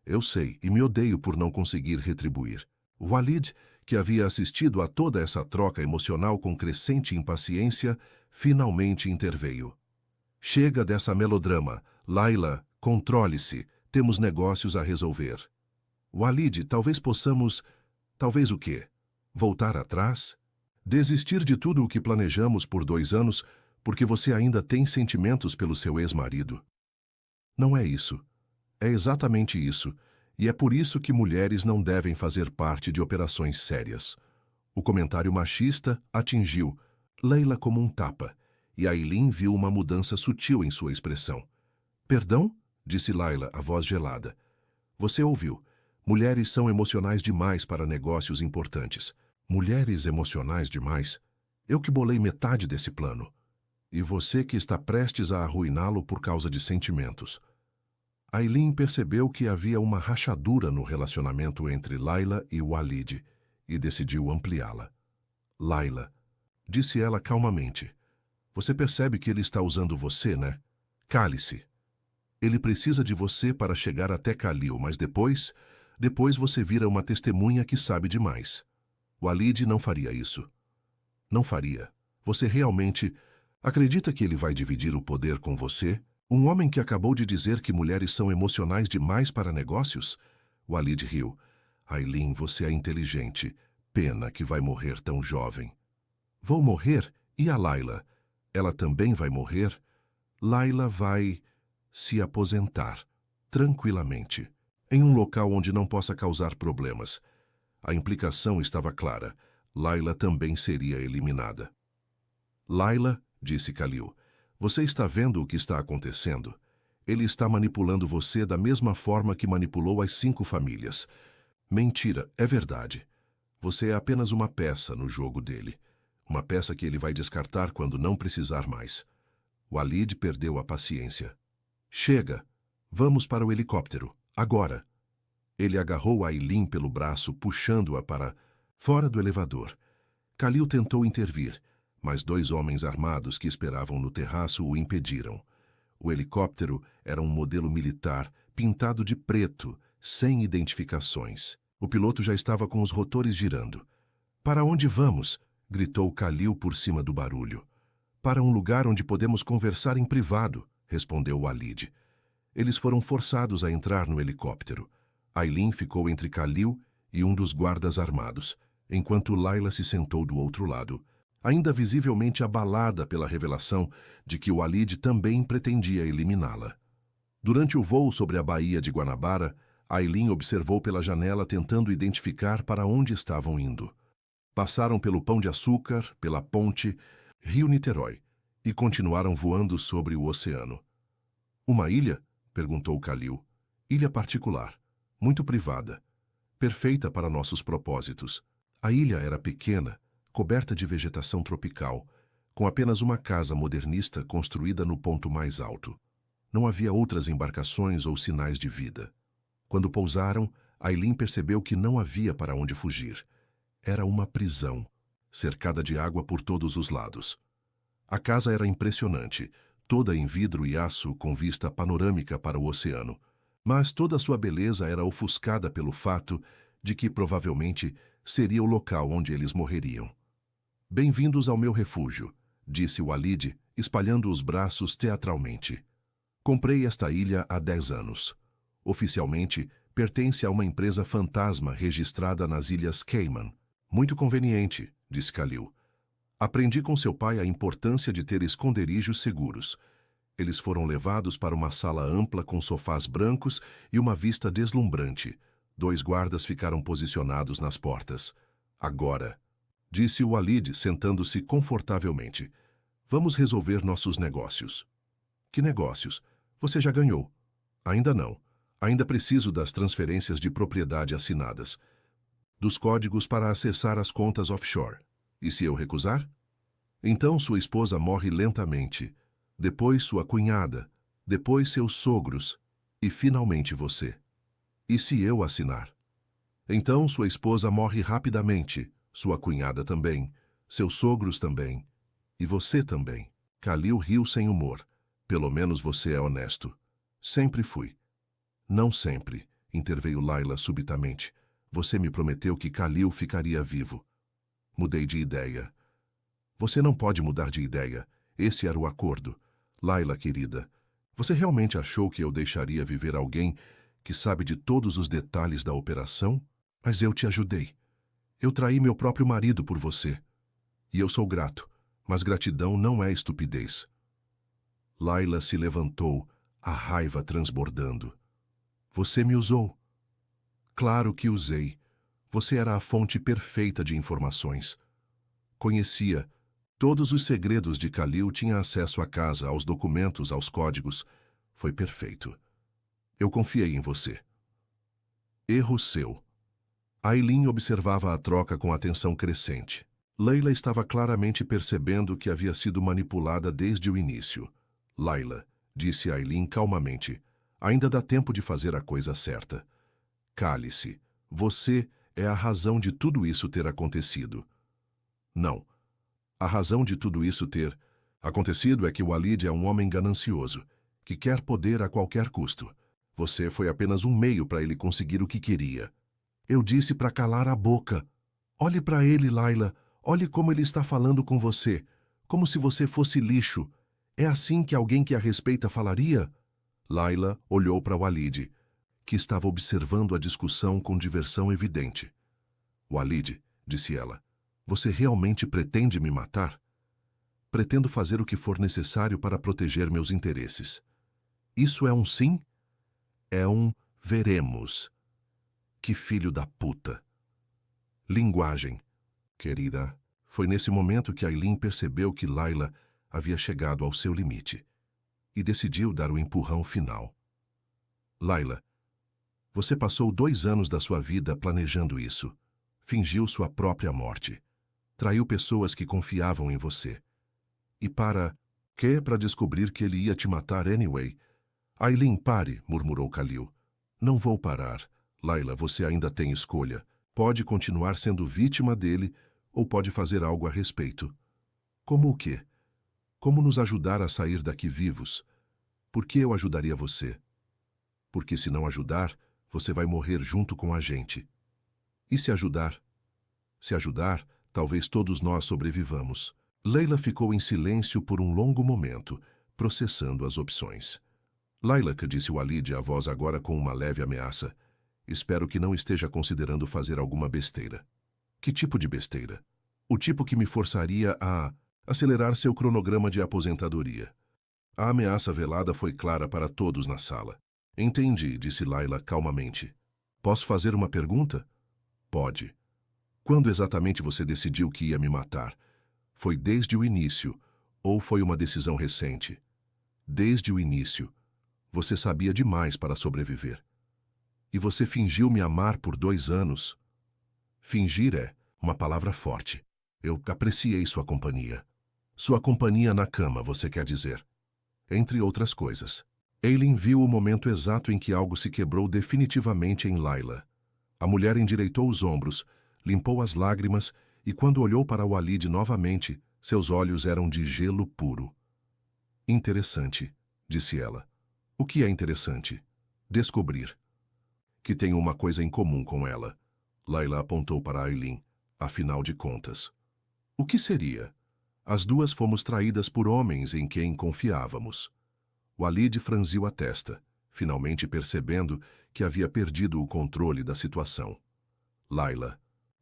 Eu sei, e me odeio por não conseguir retribuir. Walid, que havia assistido a toda essa troca emocional com crescente impaciência, finalmente interveio. Chega dessa melodrama. Layla, controle-se. Temos negócios a resolver. Walid, talvez possamos... Talvez o quê? Voltar atrás? Desistir de tudo o que planejamos por 2 anos porque você ainda tem sentimentos pelo seu ex-marido? Não é isso. É exatamente isso. E é por isso que mulheres não devem fazer parte de operações sérias. O comentário machista atingiu Layla como um tapa, e Aileen viu uma mudança sutil em sua expressão. Perdão? Disse Layla, a voz gelada. Você ouviu. Mulheres são emocionais demais para negócios importantes. Mulheres emocionais demais? Eu que bolei metade desse plano. E você que está prestes a arruiná-lo por causa de sentimentos. Aileen percebeu que havia uma rachadura no relacionamento entre Layla e Walid e decidiu ampliá-la. Layla, disse ela calmamente, você percebe que ele está usando você, né? Cale-se. Ele precisa de você para chegar até Khalil, mas depois você vira uma testemunha que sabe demais. Walid não faria isso. Não faria. Você realmente acredita que ele vai dividir o poder com você? Um homem que acabou de dizer que mulheres são emocionais demais para negócios? Walid riu. Aileen, você é inteligente. Pena que vai morrer tão jovem. Vou morrer? E a Layla? Ela também vai morrer? Layla vai se aposentar, tranquilamente, em um local onde não possa causar problemas. A implicação estava clara. Layla também seria eliminada. Layla, disse Khalil, você está vendo o que está acontecendo? Ele está manipulando você da mesma forma que manipulou as 5 famílias. Mentira, é verdade. Você é apenas uma peça no jogo dele. Uma peça que ele vai descartar quando não precisar mais. Walid perdeu a paciência. Chega! Vamos para o helicóptero, agora! Ele agarrou Aileen pelo braço, puxando-a para fora do elevador. Khalil tentou intervir, mas 2 homens armados que esperavam no terraço o impediram. O helicóptero era um modelo militar, pintado de preto, sem identificações. O piloto já estava com os rotores girando. Para onde vamos? Gritou Khalil por cima do barulho. Para um lugar onde podemos conversar em privado, respondeu Walid. Eles foram forçados a entrar no helicóptero. Aileen ficou entre Khalil e um dos guardas armados, enquanto Layla se sentou do outro lado, ainda visivelmente abalada pela revelação de que Walid também pretendia eliminá-la. Durante o voo sobre a Baía de Guanabara, Aileen observou pela janela tentando identificar para onde estavam indo. Passaram pelo Pão de Açúcar, pela ponte, Rio Niterói, e continuaram voando sobre o oceano. Uma ilha? Perguntou Khalil. Ilha particular, muito privada, perfeita para nossos propósitos. A ilha era pequena, coberta de vegetação tropical, com apenas uma casa modernista construída no ponto mais alto. Não havia outras embarcações ou sinais de vida. Quando pousaram, Aileen percebeu que não havia para onde fugir. Era uma prisão, cercada de água por todos os lados. A casa era impressionante, toda em vidro e aço com vista panorâmica para o oceano, mas toda sua beleza era ofuscada pelo fato de que provavelmente seria o local onde eles morreriam. Bem-vindos ao meu refúgio, disse Walid, espalhando os braços teatralmente. Comprei esta ilha há 10 anos. Oficialmente, pertence a uma empresa fantasma registrada nas Ilhas Cayman. Muito conveniente, disse Khalil. Aprendi com seu pai a importância de ter esconderijos seguros. Eles foram levados para uma sala ampla com sofás brancos e uma vista deslumbrante. 2 guardas ficaram posicionados nas portas. Agora, disse Walid, sentando-se confortavelmente. Vamos resolver nossos negócios. Que negócios? Você já ganhou. Ainda não. Ainda preciso das transferências de propriedade assinadas. Dos códigos para acessar as contas offshore. E se eu recusar? Então sua esposa morre lentamente, depois sua cunhada, depois seus sogros, e finalmente você. E se eu assinar? Então sua esposa morre rapidamente, sua cunhada também, seus sogros também, e você também. Khalil riu sem humor. Pelo menos você é honesto. Sempre fui. Não sempre, interveio Layla subitamente. Você me prometeu que Khalil ficaria vivo. Mudei de ideia. Você não pode mudar de ideia. Esse era o acordo. Layla, querida, você realmente achou que eu deixaria viver alguém que sabe de todos os detalhes da operação? Mas eu te ajudei. Eu traí meu próprio marido por você. E eu sou grato, mas gratidão não é estupidez. Layla se levantou, a raiva transbordando. Você me usou. Claro que usei. Você era a fonte perfeita de informações. Conhecia. Todos os segredos de Khalil, tinha acesso à casa, aos documentos, aos códigos. Foi perfeito. Eu confiei em você. Erro seu. Aileen observava a troca com atenção crescente. Layla estava claramente percebendo que havia sido manipulada desde o início. Layla, disse Aileen calmamente, ainda dá tempo de fazer a coisa certa. Cale-se. Você é a razão de tudo isso ter acontecido. Não. A razão de tudo isso ter acontecido é que Walid é um homem ganancioso, que quer poder a qualquer custo. Você foi apenas um meio para ele conseguir o que queria. Eu disse para calar a boca. Olhe para ele, Layla. Olhe como ele está falando com você. Como se você fosse lixo. É assim que alguém que a respeita falaria? Layla olhou para Walid, que estava observando a discussão com diversão evidente. Walid, disse ela, você realmente pretende me matar? Pretendo fazer o que for necessário para proteger meus interesses. Isso é um sim? É um veremos. Que filho da puta. Linguagem. Querida, foi nesse momento que Aileen percebeu que Layla havia chegado ao seu limite e decidiu dar o empurrão final. Layla, você passou 2 anos da sua vida planejando isso. Fingiu sua própria morte. Traiu pessoas que confiavam em você. E para quê? Para descobrir que ele ia te matar anyway. Aileen, pare, murmurou Khalil. Não vou parar. Layla, você ainda tem escolha. Pode continuar sendo vítima dele ou pode fazer algo a respeito. Como o quê? Como nos ajudar a sair daqui vivos? Por que eu ajudaria você? Porque se não ajudar, você vai morrer junto com a gente. E se ajudar? Se ajudar, talvez todos nós sobrevivamos. Layla ficou em silêncio por um longo momento, processando as opções. Layla, disse Walid, a voz agora com uma leve ameaça. Espero que não esteja considerando fazer alguma besteira. Que tipo de besteira? O tipo que me forçaria a acelerar seu cronograma de aposentadoria. A ameaça velada foi clara para todos na sala. Entendi, disse Layla calmamente. Posso fazer uma pergunta? Pode. Quando exatamente você decidiu que ia me matar? Foi desde o início, ou foi uma decisão recente? Desde o início. Você sabia demais para sobreviver. E você fingiu me amar por 2 anos. Fingir é uma palavra forte. Eu apreciei sua companhia. Sua companhia na cama, você quer dizer. Entre outras coisas. Aileen viu o momento exato em que algo se quebrou definitivamente em Layla. A mulher endireitou os ombros, limpou as lágrimas e quando olhou para Walid novamente, seus olhos eram de gelo puro. Interessante, disse ela. O que é interessante? Descobrir. Que tenho uma coisa em comum com ela. Layla apontou para Aileen. Afinal de contas. O que seria? As duas fomos traídas por homens em quem confiávamos. Walid franziu a testa, finalmente percebendo que havia perdido o controle da situação. Layla.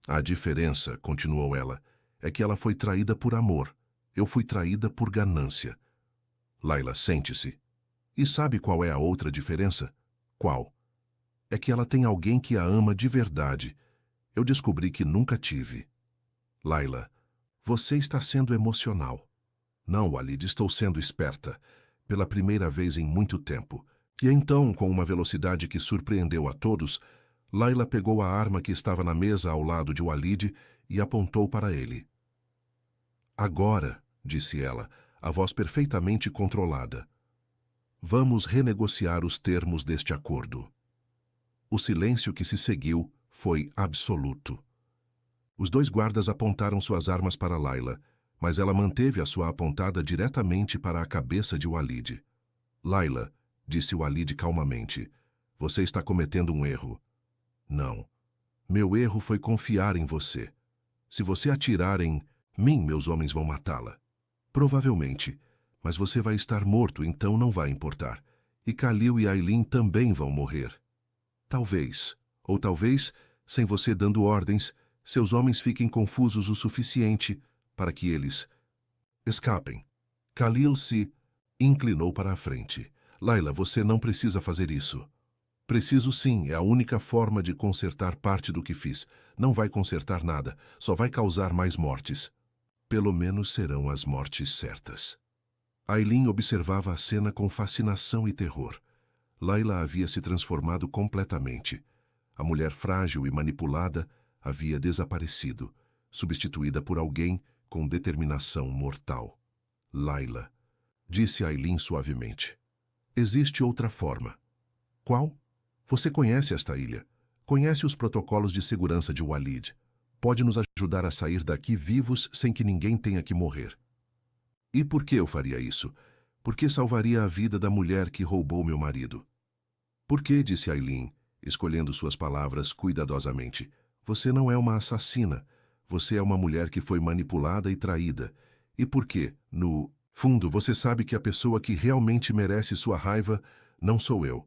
A diferença, continuou ela, é que ela foi traída por amor. Eu fui traída por ganância. Layla, sente-se. E sabe qual é a outra diferença? Qual? É que ela tem alguém que a ama de verdade. Eu descobri que nunca tive. Layla, você está sendo emocional. Não, Walid, estou sendo esperta. Pela primeira vez em muito tempo. E então, com uma velocidade que surpreendeu a todos, Layla pegou a arma que estava na mesa ao lado de Walid e apontou para ele. Agora, disse ela, a voz perfeitamente controlada. Vamos renegociar os termos deste acordo. O silêncio que se seguiu foi absoluto. Os 2 guardas apontaram suas armas para Layla, mas ela manteve a sua apontada diretamente para a cabeça de Walid. Layla, disse Walid calmamente, você está cometendo um erro. Não. Meu erro foi confiar em você. Se você atirar em mim, meus homens vão matá-la. Provavelmente. Mas você vai estar morto, então não vai importar. E Khalil e Aylin também vão morrer. Talvez, ou talvez, sem você dando ordens, seus homens fiquem confusos o suficiente para que eles escapem. Khalil se inclinou para a frente. Layla, você não precisa fazer isso. Preciso sim, é a única forma de consertar parte do que fiz. Não vai consertar nada, só vai causar mais mortes. Pelo menos serão as mortes certas. Aylin observava a cena com fascinação e terror. Layla havia se transformado completamente. A mulher frágil e manipulada havia desaparecido, substituída por alguém com determinação mortal. Layla, disse Aylin suavemente. Existe outra forma. Qual? Você conhece esta ilha. Conhece os protocolos de segurança de Walid. Pode nos ajudar a sair daqui vivos sem que ninguém tenha que morrer. E por que eu faria isso? Porque salvaria a vida da mulher que roubou meu marido. Por que, disse Aylin, escolhendo suas palavras cuidadosamente. Você não é uma assassina. Você é uma mulher que foi manipulada e traída. E por quê? No fundo, você sabe que a pessoa que realmente merece sua raiva não sou eu.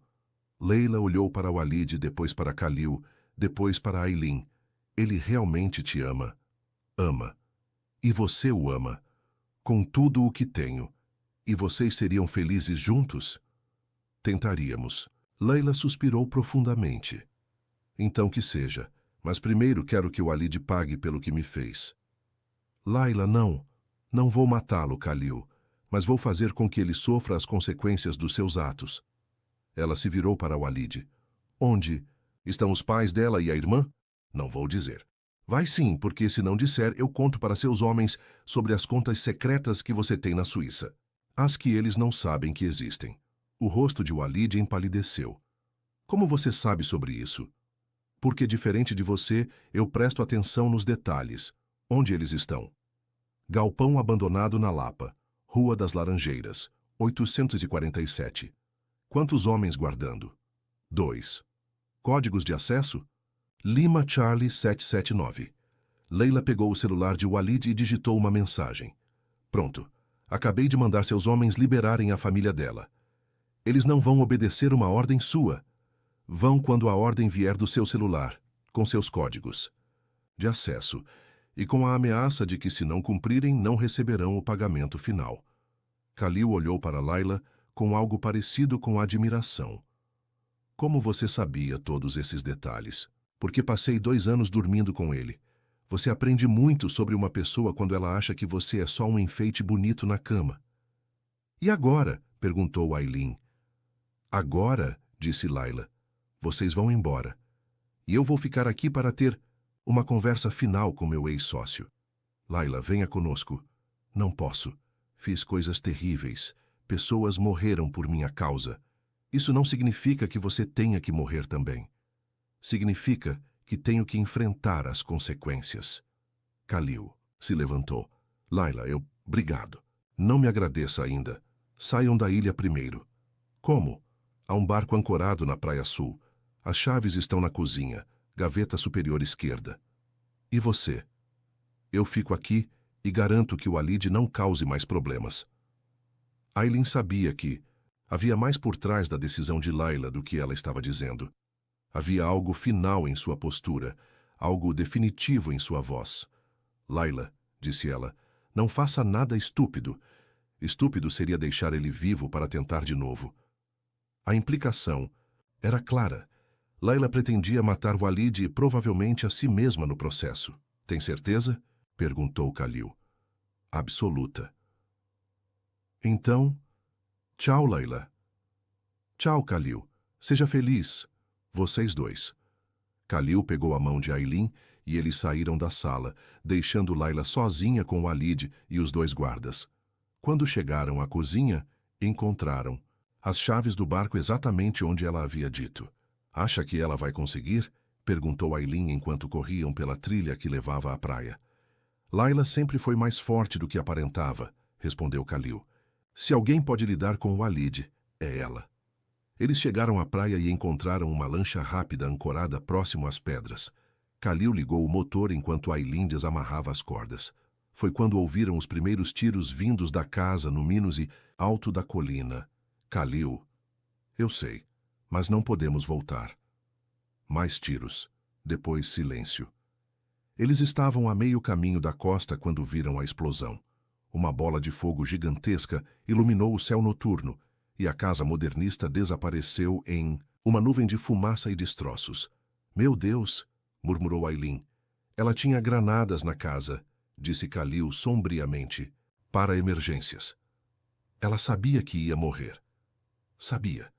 Leila olhou para Walid, depois para Khalil, depois para Aylin. Ele realmente te ama. Ama. E você o ama. Com tudo o que tenho. E vocês seriam felizes juntos? Tentaríamos. Leila suspirou profundamente. Então que seja. Mas primeiro quero que o Walid pague pelo que me fez. Layla, não. Não vou matá-lo, Khalil. Mas vou fazer com que ele sofra as consequências dos seus atos. Ela se virou para Walid. Onde? Estão os pais dela e a irmã? Não vou dizer. Vai sim, porque se não disser, eu conto para seus homens sobre as contas secretas que você tem na Suíça. As que eles não sabem que existem. O rosto de Walid empalideceu. Como você sabe sobre isso? Porque, diferente de você, eu presto atenção nos detalhes. Onde eles estão? Galpão abandonado na Lapa. Rua das Laranjeiras. 847. Quantos homens guardando? 2. Códigos de acesso? Lima Charlie 779. Leila pegou o celular de Walid e digitou uma mensagem. Pronto. Acabei de mandar seus homens liberarem a família dela. Eles não vão obedecer uma ordem sua. Vão quando a ordem vier do seu celular, com seus códigos de acesso, e com a ameaça de que, se não cumprirem, não receberão o pagamento final. Khalil olhou para Layla com algo parecido com admiração. Como você sabia todos esses detalhes? Porque passei 2 anos dormindo com ele. Você aprende muito sobre uma pessoa quando ela acha que você é só um enfeite bonito na cama. E agora? Perguntou Aylin. Agora, disse Layla, vocês vão embora. E eu vou ficar aqui para ter uma conversa final com meu ex-sócio. Layla, venha conosco. Não posso. Fiz coisas terríveis. Pessoas morreram por minha causa. Isso não significa que você tenha que morrer também. Significa que tenho que enfrentar as consequências. Khalil se levantou. Layla, obrigado. Não me agradeça ainda. Saiam da ilha primeiro. Como? Há um barco ancorado na Praia Sul. As chaves estão na cozinha, gaveta superior esquerda. E você? Eu fico aqui e garanto que o Walid não cause mais problemas. Aylin sabia que havia mais por trás da decisão de Layla do que ela estava dizendo. Havia algo final em sua postura, algo definitivo em sua voz. Layla, disse ela, não faça nada estúpido. Estúpido seria deixar ele vivo para tentar de novo. A implicação era clara. Layla pretendia matar Walid e provavelmente a si mesma no processo. Tem certeza? Perguntou Khalil. Absoluta. Então, tchau, Layla. Tchau, Khalil. Seja feliz. Vocês dois. Khalil pegou a mão de Aylin e eles saíram da sala, deixando Layla sozinha com Walid e os 2 guardas. Quando chegaram à cozinha, encontraram as chaves do barco exatamente onde ela havia dito. Acha que ela vai conseguir? Perguntou Aylin enquanto corriam pela trilha que levava à praia. Layla sempre foi mais forte do que aparentava, respondeu Khalil. Se alguém pode lidar com Walid, é ela. Eles chegaram à praia e encontraram uma lancha rápida ancorada próximo às pedras. Khalil ligou o motor enquanto Aylin desamarrava as cordas. foi quando ouviram os primeiros tiros vindos da casa no Minus alto da colina. Khalil, eu sei, mas não podemos voltar. Mais tiros. Depois silêncio. Eles estavam a meio caminho da costa quando viram a explosão. Uma bola de fogo gigantesca iluminou o céu noturno e a casa modernista desapareceu em uma nuvem de fumaça e destroços. Meu Deus! Murmurou Aileen. Ela tinha granadas na casa, disse Khalil sombriamente, para emergências. Ela sabia que ia morrer. Sabia.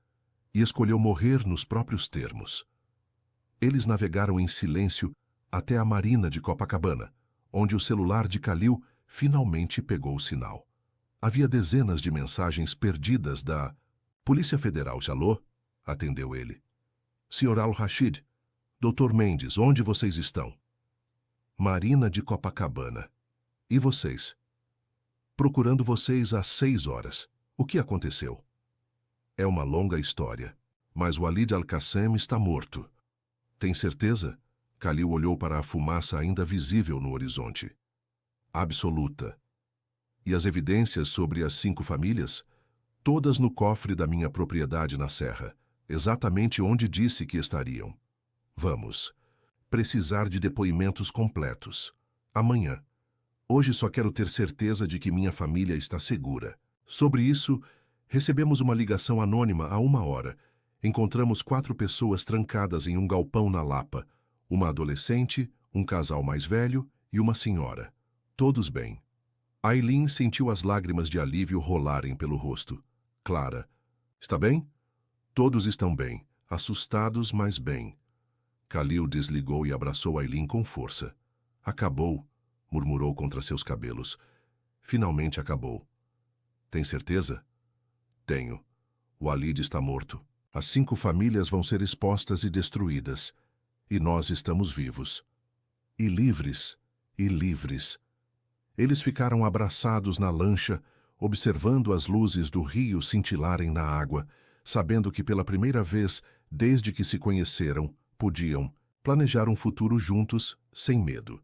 E escolheu morrer nos próprios termos. Eles navegaram em silêncio até a marina de Copacabana, onde o celular de Khalil finalmente pegou o sinal. Havia dezenas de mensagens perdidas da Polícia Federal. Alô? Atendeu ele. Sr. Al-Rashid, Dr. Mendes, onde vocês estão? Marina de Copacabana. E vocês? Procurando vocês há 6 horas. O que aconteceu? É uma longa história, mas Walid Al-Qassem está morto. Tem certeza? Khalil olhou para a fumaça ainda visível no horizonte. Absoluta. E as evidências sobre as 5 famílias? Todas no cofre da minha propriedade na Serra, exatamente onde disse que estariam. Vamos. Precisar de depoimentos completos. Amanhã. Hoje só quero ter certeza de que minha família está segura. Sobre isso, recebemos uma ligação anônima há 1 hora. Encontramos 4 pessoas trancadas em um galpão na Lapa. Uma adolescente, um casal mais velho e uma senhora. Todos bem. Aileen sentiu as lágrimas de alívio rolarem pelo rosto. Clara. Está bem? Todos estão bem. Assustados, mas bem. Khalil desligou e abraçou Aileen com força. Acabou, murmurou contra seus cabelos. Finalmente acabou. Tem certeza? Tenho. Walid está morto. As 5 famílias vão ser expostas e destruídas. E nós estamos vivos. E livres. E livres. Eles ficaram abraçados na lancha, observando as luzes do rio cintilarem na água, sabendo que pela primeira vez, desde que se conheceram, podiam planejar um futuro juntos, sem medo.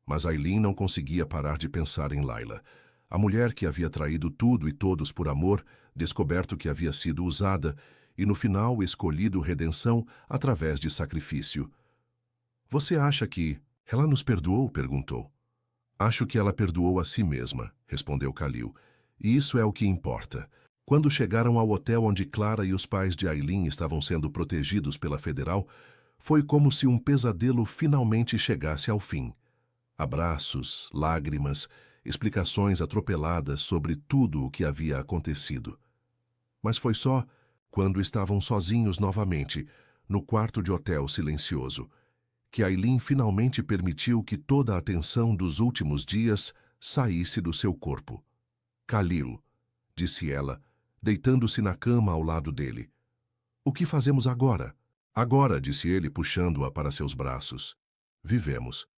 Mas Aileen não conseguia parar de pensar em Layla, a mulher que havia traído tudo e todos por amor, descoberto que havia sido usada e, no final, escolhido redenção através de sacrifício. Você acha que ela nos perdoou? Perguntou. Acho que ela perdoou a si mesma, respondeu Khalil. E isso é o que importa. Quando chegaram ao hotel onde Clara e os pais de Aileen estavam sendo protegidos pela Federal, foi como se um pesadelo finalmente chegasse ao fim. Abraços, lágrimas, explicações atropeladas sobre tudo o que havia acontecido. Mas foi só quando estavam sozinhos novamente, no quarto de hotel silencioso, que Aileen finalmente permitiu que toda a atenção dos últimos dias saísse do seu corpo. Khalil, disse ela, deitando-se na cama ao lado dele. O que fazemos agora? Agora, disse ele, puxando-a para seus braços. Vivemos.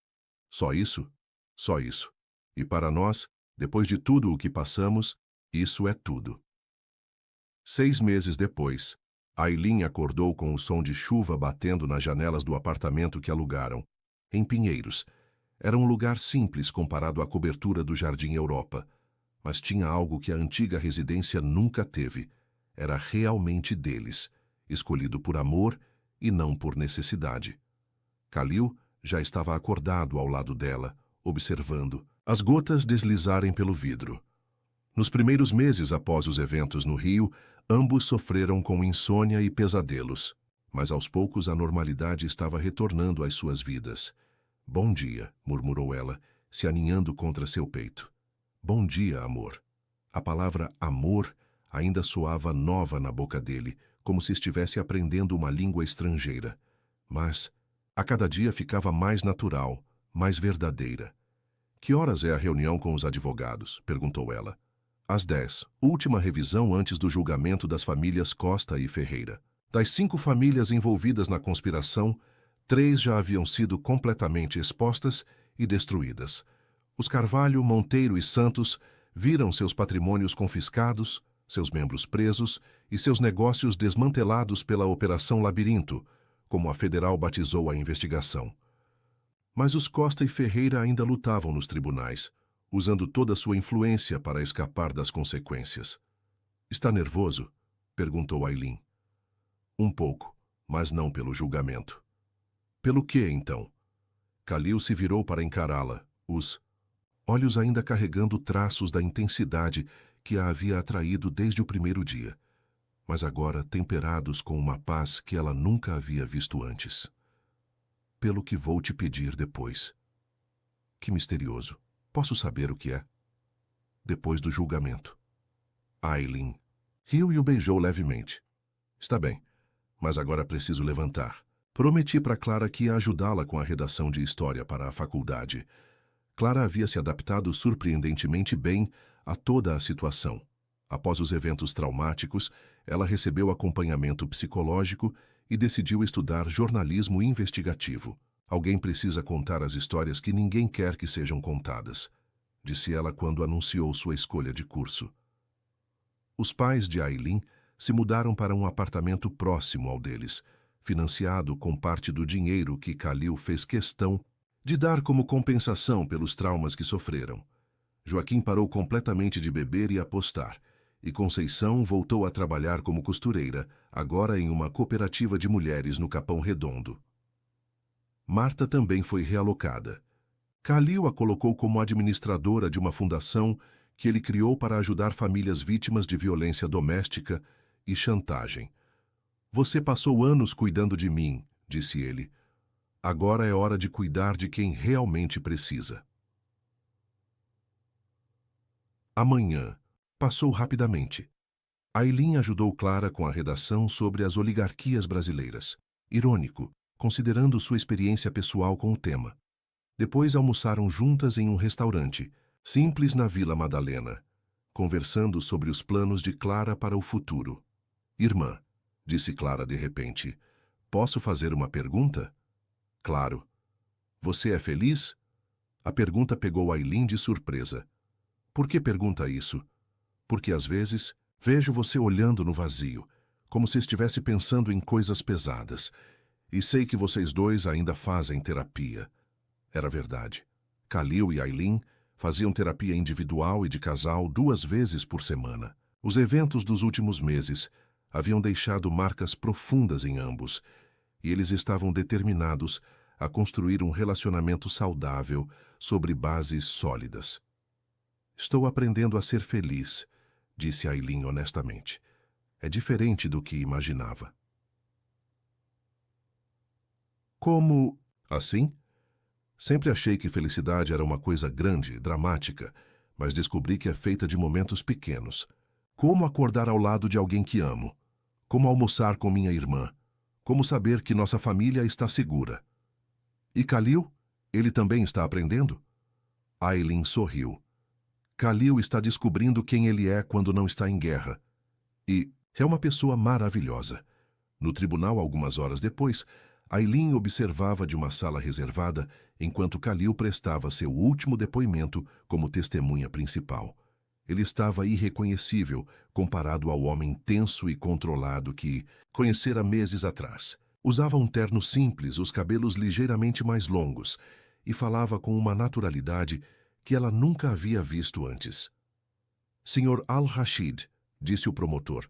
Só isso? Só isso. E para nós, depois de tudo o que passamos, isso é tudo. 6 meses depois, Aileen acordou com o som de chuva batendo nas janelas do apartamento que alugaram, em Pinheiros. Era um lugar simples comparado à cobertura do Jardim Europa, mas tinha algo que a antiga residência nunca teve. Era realmente deles, escolhido por amor e não por necessidade. Khalil já estava acordado ao lado dela, observando as gotas deslizarem pelo vidro. Nos primeiros meses após os eventos no Rio, ambos sofreram com insônia e pesadelos, mas aos poucos a normalidade estava retornando às suas vidas. Bom dia, murmurou ela, se aninhando contra seu peito. Bom dia, amor. A palavra amor ainda soava nova na boca dele, como se estivesse aprendendo uma língua estrangeira. Mas, a cada dia ficava mais natural, mais verdadeira. Que horas é a reunião com os advogados? Perguntou ela. Às 10, última revisão antes do julgamento das famílias Costa e Ferreira. Das 5 famílias envolvidas na conspiração, 3 já haviam sido completamente expostas e destruídas. Os Carvalho, Monteiro e Santos viram seus patrimônios confiscados, seus membros presos e seus negócios desmantelados pela Operação Labirinto, como a Federal batizou a investigação. Mas os Costa e Ferreira ainda lutavam nos tribunais. usando toda a sua influência para escapar das consequências. Está nervoso? Perguntou Aileen. Um pouco, mas não pelo julgamento. Pelo que, então? Khalil se virou para encará-la, os olhos ainda carregando traços da intensidade que a havia atraído desde o primeiro dia, mas agora temperados com uma paz que ela nunca havia visto antes. Pelo que vou te pedir depois. Que misterioso. Posso saber o que é? Depois do julgamento. Aileen riu e o beijou levemente. Está bem, mas agora preciso levantar. Prometi para Clara que ia ajudá-la com a redação de história para a faculdade. Clara havia se adaptado surpreendentemente bem a toda a situação. Após os eventos traumáticos, ela recebeu acompanhamento psicológico e decidiu estudar jornalismo investigativo. Alguém precisa contar as histórias que ninguém quer que sejam contadas, disse ela quando anunciou sua escolha de curso. Os pais de Aileen se mudaram para um apartamento próximo ao deles, financiado com parte do dinheiro que Khalil fez questão de dar como compensação pelos traumas que sofreram. Joaquim parou completamente de beber e apostar, e Conceição voltou a trabalhar como costureira, agora em uma cooperativa de mulheres no Capão Redondo. Marta também foi realocada. Khalil a colocou como administradora de uma fundação que ele criou para ajudar famílias vítimas de violência doméstica e chantagem. Você passou anos cuidando de mim, disse ele. Agora é hora de cuidar de quem realmente precisa. Amanhã passou rapidamente. Aileen ajudou Clara com a redação sobre as oligarquias brasileiras. Irônico, considerando sua experiência pessoal com o tema. Depois almoçaram juntas em um restaurante, simples na Vila Madalena, conversando sobre os planos de Clara para o futuro. Irmã, disse Clara de repente, posso fazer uma pergunta? Claro. Você é feliz? A pergunta pegou Aileen de surpresa. Por que pergunta isso? Porque às vezes vejo você olhando no vazio, como se estivesse pensando em coisas pesadas, e sei que vocês dois ainda fazem terapia. Era verdade. Khalil e Aileen faziam terapia individual e de casal 2 vezes por semana. Os eventos dos últimos meses haviam deixado marcas profundas em ambos, e eles estavam determinados a construir um relacionamento saudável sobre bases sólidas. Estou aprendendo a ser feliz, disse Aileen honestamente. É diferente do que imaginava. Como assim? Sempre achei que felicidade era uma coisa grande, dramática, mas descobri que é feita de momentos pequenos. Como acordar ao lado de alguém que amo? Como almoçar com minha irmã? Como saber que nossa família está segura? E Khalil? Ele também está aprendendo? Aileen sorriu. Khalil está descobrindo quem ele é quando não está em guerra. E é uma pessoa maravilhosa. No tribunal, algumas horas depois, Aileen observava de uma sala reservada enquanto Khalil prestava seu último depoimento como testemunha principal. Ele estava irreconhecível comparado ao homem tenso e controlado que conhecera meses atrás. Usava um terno simples, os cabelos ligeiramente mais longos, e falava com uma naturalidade que ela nunca havia visto antes. Sr. Al-Rashid, disse o promotor,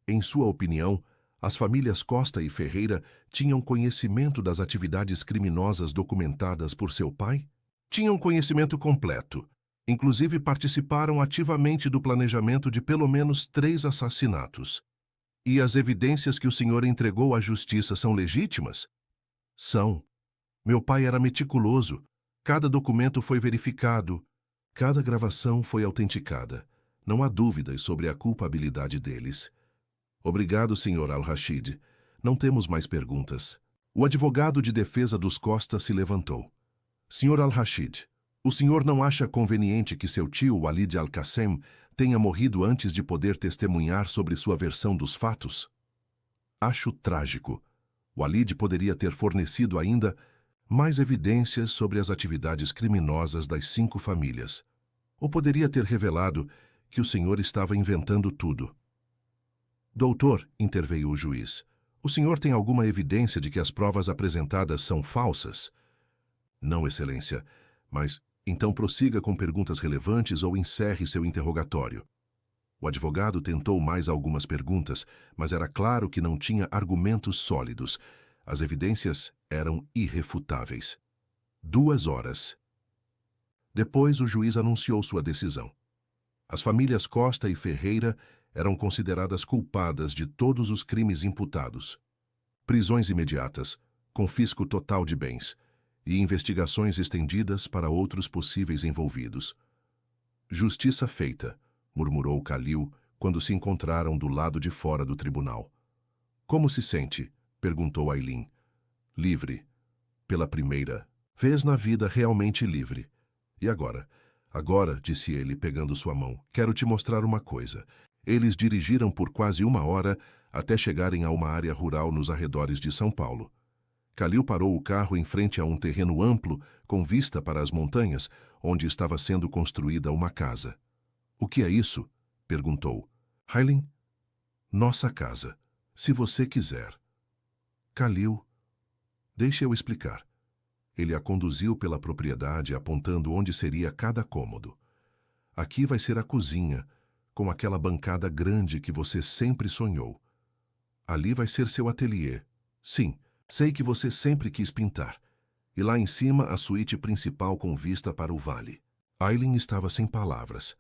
em sua opinião, as famílias Costa e Ferreira tinham conhecimento das atividades criminosas documentadas por seu pai? Tinham conhecimento completo. Inclusive participaram ativamente do planejamento de pelo menos 3 assassinatos. E as evidências que o senhor entregou à justiça são legítimas? São. Meu pai era meticuloso. Cada documento foi verificado. Cada gravação foi autenticada. Não há dúvidas sobre a culpabilidade deles. Obrigado, Sr. Al-Rashid. Não temos mais perguntas. O advogado de defesa dos Costa se levantou. Sr. Al-Rashid, o senhor não acha conveniente que seu tio, Walid Al-Qassem, tenha morrido antes de poder testemunhar sobre sua versão dos fatos? Acho trágico. Walid poderia ter fornecido ainda mais evidências sobre as atividades criminosas das 5 famílias. Ou poderia ter revelado que o senhor estava inventando tudo. Doutor, interveio o juiz, o senhor tem alguma evidência de que as provas apresentadas são falsas? Não, excelência, mas Então prossiga com perguntas relevantes ou encerre seu interrogatório. O advogado tentou mais algumas perguntas, mas era claro que não tinha argumentos sólidos. As evidências eram irrefutáveis. 2 horas. Depois, o juiz anunciou sua decisão. As famílias Costa e Ferreira eram consideradas culpadas de todos os crimes imputados. Prisões imediatas, confisco total de bens e investigações estendidas para outros possíveis envolvidos. Justiça feita, murmurou Kalil quando se encontraram do lado de fora do tribunal. Como se sente? Perguntou Aylin. Livre. Pela primeira vez na vida, realmente livre. E agora? Agora, disse ele, pegando sua mão, quero te mostrar uma coisa. Eles dirigiram por quase 1 hora até chegarem a uma área rural nos arredores de São Paulo. Kalil parou o carro em frente a um terreno amplo com vista para as montanhas, onde estava sendo construída uma casa. O que é isso? Perguntou. Aylin, nossa casa, se você quiser. Kalil, deixe eu explicar. Ele a conduziu pela propriedade, apontando onde seria cada cômodo. Aqui vai ser a cozinha, com aquela bancada grande que você sempre sonhou. Ali vai ser seu ateliê. Sim, sei que você sempre quis pintar. E lá em cima a suíte principal com vista para o vale. Aylin estava sem palavras.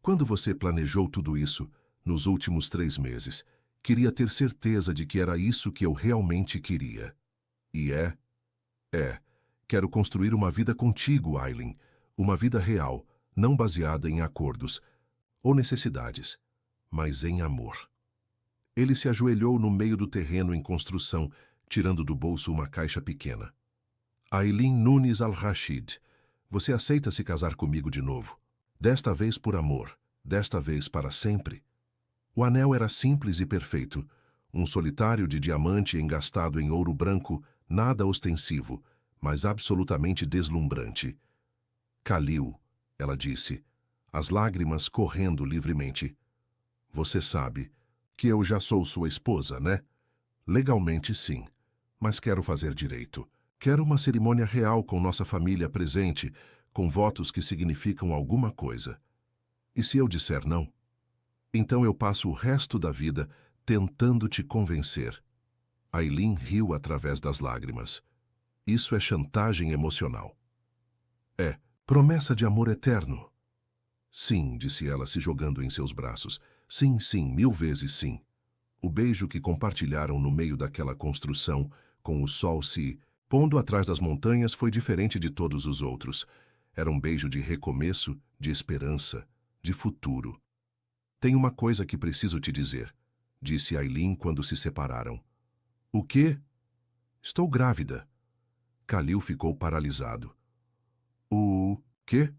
Quando você planejou tudo isso, nos últimos 3 meses, queria ter certeza de que era isso que eu realmente queria. E quero construir uma vida contigo, Aylin. Uma vida real, não baseada em acordos ou necessidades, mas em amor. Ele se ajoelhou no meio do terreno em construção, tirando do bolso uma caixa pequena. Aylin Nunes Al-Rashid, você aceita se casar comigo de novo? Desta vez por amor, desta vez para sempre? O anel era simples e perfeito, um solitário de diamante engastado em ouro branco, nada ostensivo, mas absolutamente deslumbrante. Kalil, ela disse, as lágrimas correndo livremente. Você sabe que eu já sou sua esposa, né? Legalmente, sim, mas quero fazer direito. Quero uma cerimônia real com nossa família presente, com votos que significam alguma coisa. E se eu disser não? Então eu passo o resto da vida tentando te convencer. Aylin riu através das lágrimas. Isso é chantagem emocional. É promessa de amor eterno. Sim, disse ela, se jogando em seus braços. Sim, sim, 1000 vezes sim. O beijo que compartilharam no meio daquela construção, com o sol se pondo atrás das montanhas, foi diferente de todos os outros. Era um beijo de recomeço, de esperança, de futuro. Tem uma coisa que preciso te dizer, disse Aylin quando se separaram. O quê? Estou grávida. Kalil ficou paralisado. O quê?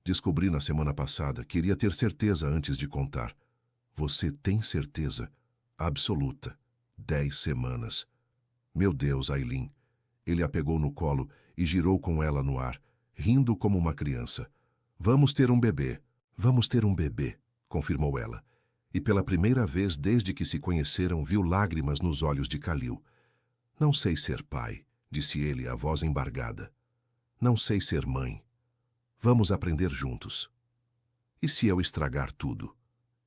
Descobri na semana passada. Queria ter certeza antes de contar. Você tem certeza? Absoluta. 10 semanas. Meu Deus, Aylin. Ele a pegou no colo e girou com ela no ar, rindo como uma criança. Vamos ter um bebê. Vamos ter um bebê, confirmou ela. E pela primeira vez desde que se conheceram viu lágrimas nos olhos de Kalil. Não sei ser pai, disse ele, a voz embargada. Não sei ser mãe. Vamos aprender juntos. E se eu estragar tudo?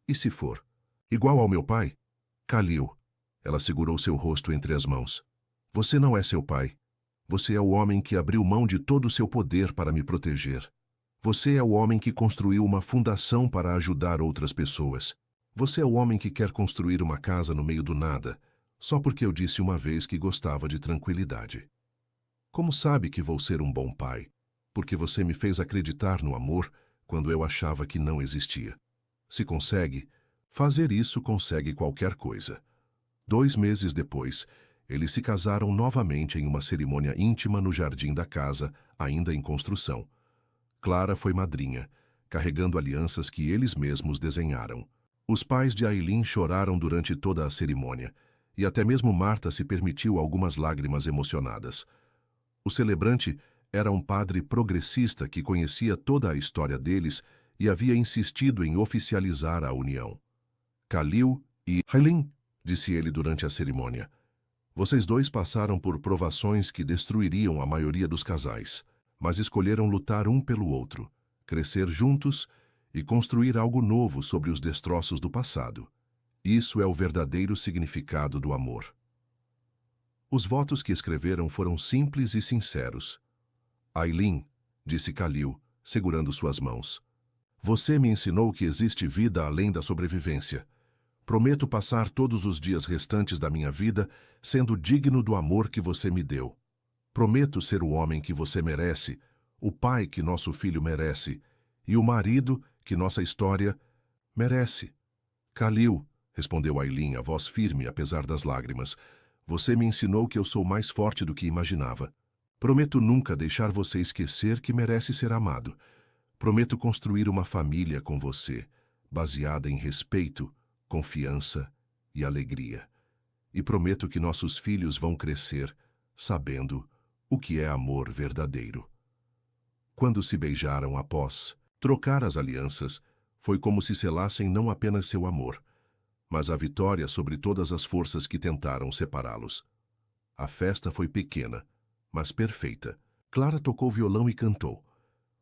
E se for? Igual ao meu pai? Kalil. Ela segurou seu rosto entre as mãos. Você não é seu pai. Você é o homem que abriu mão de todo o seu poder para me proteger. Você é o homem que construiu uma fundação para ajudar outras pessoas. Você é o homem que quer construir uma casa no meio do nada, só porque eu disse uma vez que gostava de tranquilidade. Como sabe que vou ser um bom pai? Porque você me fez acreditar no amor quando eu achava que não existia. Se consegue, fazer isso consegue qualquer coisa. 2 meses depois, eles se casaram novamente em uma cerimônia íntima no jardim da casa, ainda em construção. Clara foi madrinha, carregando alianças que eles mesmos desenharam. Os pais de Aylin choraram durante toda a cerimônia, e até mesmo Marta se permitiu algumas lágrimas emocionadas. O celebrante era um padre progressista que conhecia toda a história deles e havia insistido em oficializar a união. Kalil e Aylin, disse ele durante a cerimônia, vocês dois passaram por provações que destruiriam a maioria dos casais. mas escolheram lutar um pelo outro, crescer juntos e construir algo novo sobre os destroços do passado. Isso é o verdadeiro significado do amor. Os votos que escreveram foram simples e sinceros. Aileen, disse Khalil, segurando suas mãos. Você me ensinou que existe vida além da sobrevivência. Prometo passar todos os dias restantes da minha vida sendo digno do amor que você me deu. Prometo ser o homem que você merece, o pai que nosso filho merece e o marido que nossa história merece. Khalil, respondeu Aileen, a voz firme apesar das lágrimas, você me ensinou que eu sou mais forte do que imaginava. Prometo nunca deixar você esquecer que merece ser amado. Prometo construir uma família com você, baseada em respeito, confiança e alegria. E prometo que nossos filhos vão crescer sabendo o que é amor verdadeiro. Quando se beijaram após trocar as alianças, foi como se selassem não apenas seu amor, mas a vitória sobre todas as forças que tentaram separá-los. A festa foi pequena, mas perfeita. Clara tocou violão e cantou.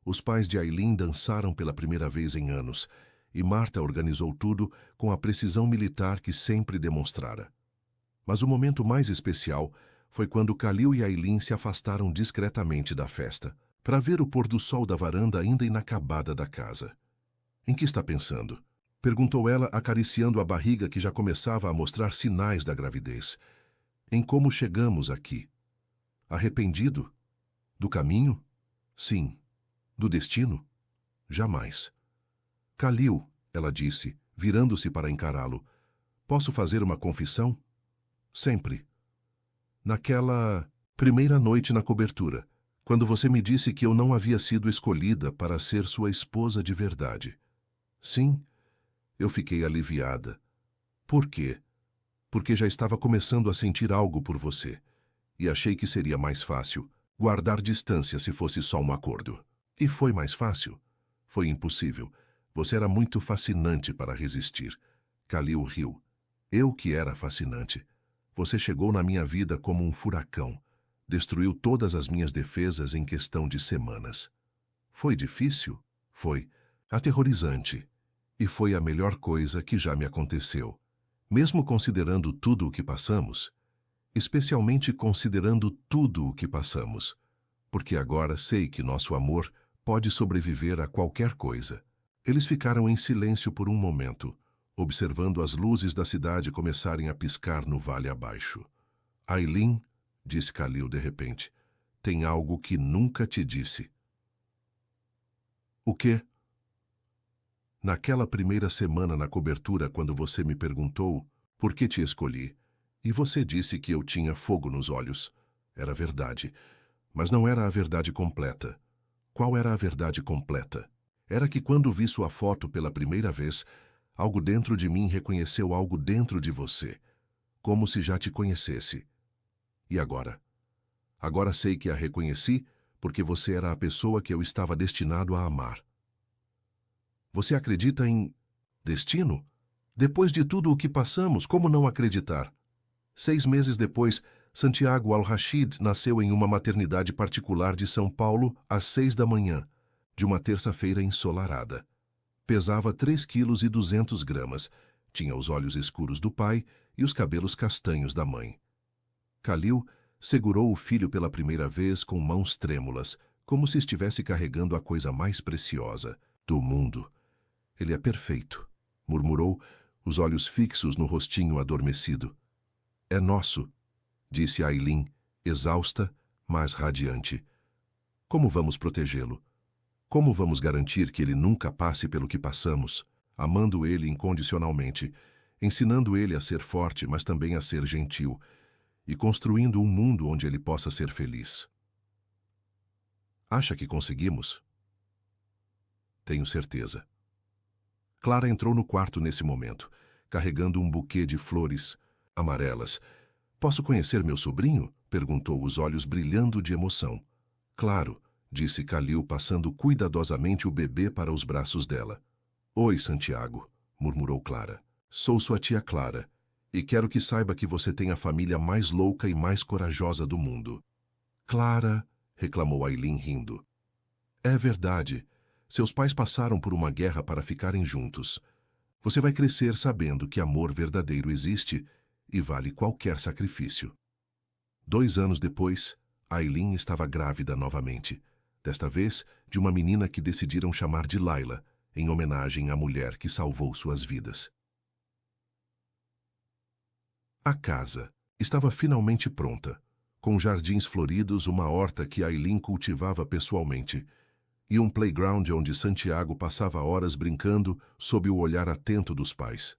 Os pais de Aileen dançaram pela primeira vez em anos, e Marta organizou tudo com a precisão militar que sempre demonstrara. Mas o momento mais especial foi quando Khalil e Aileen se afastaram discretamente da festa, para ver o pôr do sol da varanda ainda inacabada da casa. Em que está pensando? Perguntou ela, acariciando a barriga que já começava a mostrar sinais da gravidez. Em como chegamos aqui? Arrependido? Do caminho? Sim. Do destino? Jamais. Khalil, ela disse, virando-se para encará-lo. Posso fazer uma confissão? Sempre. Naquela primeira noite na cobertura, quando você me disse que eu não havia sido escolhida para ser sua esposa de verdade. Sim, eu fiquei aliviada. Por quê? Porque já estava começando a sentir algo por você, e achei que seria mais fácil guardar distância se fosse só um acordo. E foi mais fácil? Foi impossível. Você era muito fascinante para resistir. Khalil riu. Eu que era fascinante. Você chegou na minha vida como um furacão. Destruiu todas as minhas defesas em questão de semanas. Foi difícil? Foi. Aterrorizante. E foi a melhor coisa que já me aconteceu. Mesmo considerando tudo o que passamos, especialmente considerando tudo o que passamos, porque agora sei que nosso amor pode sobreviver a qualquer coisa. Eles ficaram em silêncio por um momento, observando as luzes da cidade começarem a piscar no vale abaixo. Aileen, disse Khalil de repente, tem algo que nunca te disse. O quê? Naquela primeira semana na cobertura, quando você me perguntou por que te escolhi, e você disse que eu tinha fogo nos olhos. Era verdade, mas não era a verdade completa. Qual era a verdade completa? Era que quando vi sua foto pela primeira vez, algo dentro de mim reconheceu algo dentro de você, como se já te conhecesse. E agora? Agora sei que a reconheci porque você era a pessoa que eu estava destinado a amar. Você acredita em destino? Depois de tudo o que passamos, como não acreditar? 6 meses depois, Santiago Al-Rashid nasceu em uma maternidade particular de São Paulo às 6 da manhã, de uma terça-feira ensolarada. Pesava 3,2 kg, tinha os olhos escuros do pai e os cabelos castanhos da mãe. Khalil segurou o filho pela primeira vez com mãos trêmulas, como se estivesse carregando a coisa mais preciosa do mundo. Ele é perfeito, murmurou, os olhos fixos no rostinho adormecido. É nosso, disse Aileen, exausta, mas radiante. Como vamos protegê-lo? Como vamos garantir que ele nunca passe pelo que passamos, amando ele incondicionalmente, ensinando ele a ser forte, mas também a ser gentil, e construindo um mundo onde ele possa ser feliz? Acha que conseguimos? Tenho certeza. Clara entrou no quarto nesse momento, carregando um buquê de flores amarelas. Posso conhecer meu sobrinho? Perguntou, os olhos brilhando de emoção. Claro, disse Khalil, passando cuidadosamente o bebê para os braços dela. Oi, Santiago, murmurou Clara. Sou sua tia Clara, e quero que saiba que você tem a família mais louca e mais corajosa do mundo. Clara, reclamou Aileen rindo. É verdade. Seus pais passaram por uma guerra para ficarem juntos. Você vai crescer sabendo que amor verdadeiro existe e vale qualquer sacrifício. 2 anos depois, Aileen estava grávida novamente, desta vez de uma menina que decidiram chamar de Laila, em homenagem à mulher que salvou suas vidas. A casa estava finalmente pronta, com jardins floridos, uma horta que Aileen cultivava pessoalmente, e um playground onde Santiago passava horas brincando sob o olhar atento dos pais.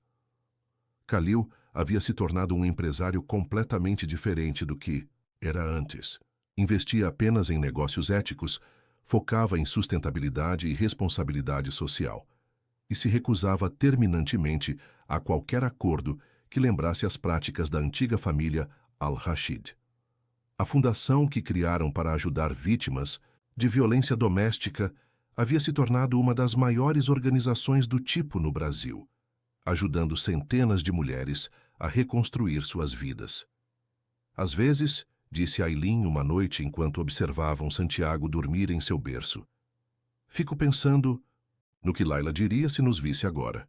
Khalil havia se tornado um empresário completamente diferente do que era antes. Investia apenas em negócios éticos, focava em sustentabilidade e responsabilidade social, e se recusava terminantemente a qualquer acordo que lembrasse as práticas da antiga família Al-Rashid. A fundação que criaram para ajudar vítimas de violência doméstica havia se tornado uma das maiores organizações do tipo no Brasil, ajudando centenas de mulheres a reconstruir suas vidas. Às vezes, disse Aileen uma noite enquanto observavam Santiago dormir em seu berço, fico pensando no que Laila diria se nos visse agora.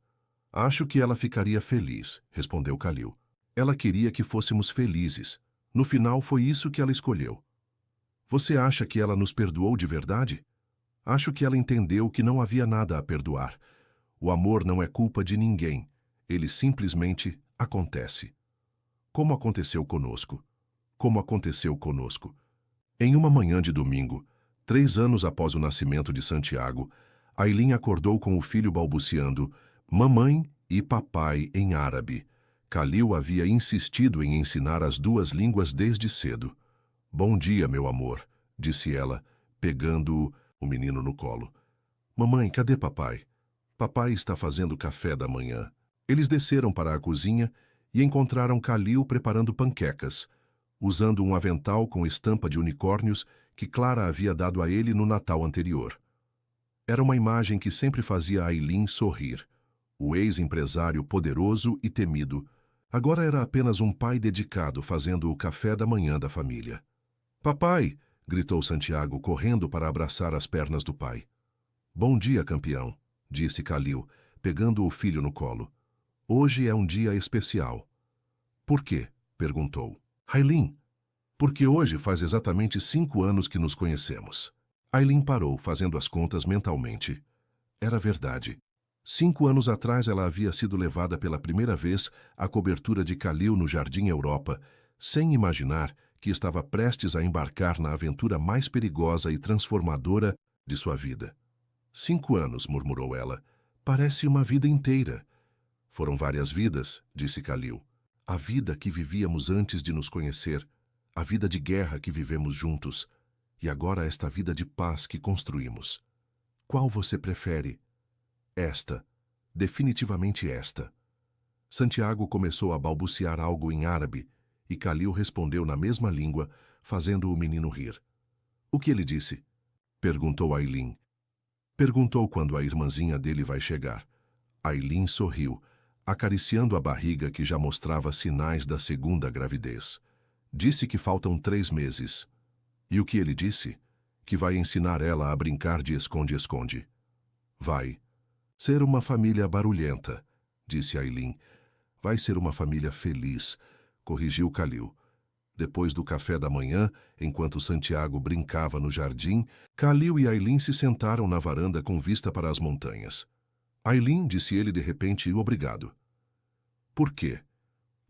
Acho que ela ficaria feliz, respondeu Khalil. Ela queria que fôssemos felizes. No final foi isso que ela escolheu. Você acha que ela nos perdoou de verdade? Acho que ela entendeu que não havia nada a perdoar. O amor não é culpa de ninguém. Ele simplesmente acontece. Como aconteceu conosco. Como aconteceu conosco. Em uma manhã de domingo, 3 anos após o nascimento de Santiago, Aileen acordou com o filho balbuciando mamãe e papai em árabe. Khalil havia insistido em ensinar as 2 línguas desde cedo. Bom dia, meu amor, disse ela, pegando o menino no colo. Mamãe, cadê papai? Papai está fazendo café da manhã. Eles desceram para a cozinha e encontraram Khalil preparando panquecas, usando um avental com estampa de unicórnios que Clara havia dado a ele no Natal anterior. Era uma imagem que sempre fazia Aileen sorrir. O ex-empresário poderoso e temido agora era apenas um pai dedicado fazendo o café da manhã da família. Papai! Gritou Santiago, correndo para abraçar as pernas do pai. Bom dia, campeão, disse Khalil, pegando o filho no colo. Hoje é um dia especial. Por quê? Perguntou. Aileen, porque hoje faz exatamente 5 anos que nos conhecemos. Aileen parou, fazendo as contas mentalmente. Era verdade. 5 anos atrás ela havia sido levada pela primeira vez à cobertura de Khalil no Jardim Europa, sem imaginar que estava prestes a embarcar na aventura mais perigosa e transformadora de sua vida. 5 anos, murmurou ela. Parece uma vida inteira. Foram várias vidas, disse Khalil. A vida que vivíamos antes de nos conhecer, a vida de guerra que vivemos juntos, e agora esta vida de paz que construímos. Qual você prefere? Esta. Definitivamente esta. Santiago começou a balbuciar algo em árabe, e Khalil respondeu na mesma língua, fazendo o menino rir. O que ele disse? Perguntou Aileen. Perguntou quando a irmãzinha dele vai chegar. Aileen sorriu, acariciando a barriga que já mostrava sinais da segunda gravidez. Disse que faltam 3 meses. E o que ele disse? Que vai ensinar ela a brincar de esconde-esconde. Vai. Ser uma família barulhenta, disse Aileen. Vai ser uma família feliz, corrigiu Khalil. Depois do café da manhã, enquanto Santiago brincava no jardim, Khalil e Aileen se sentaram na varanda com vista para as montanhas. Aileen, disse ele de repente, obrigado. Por quê?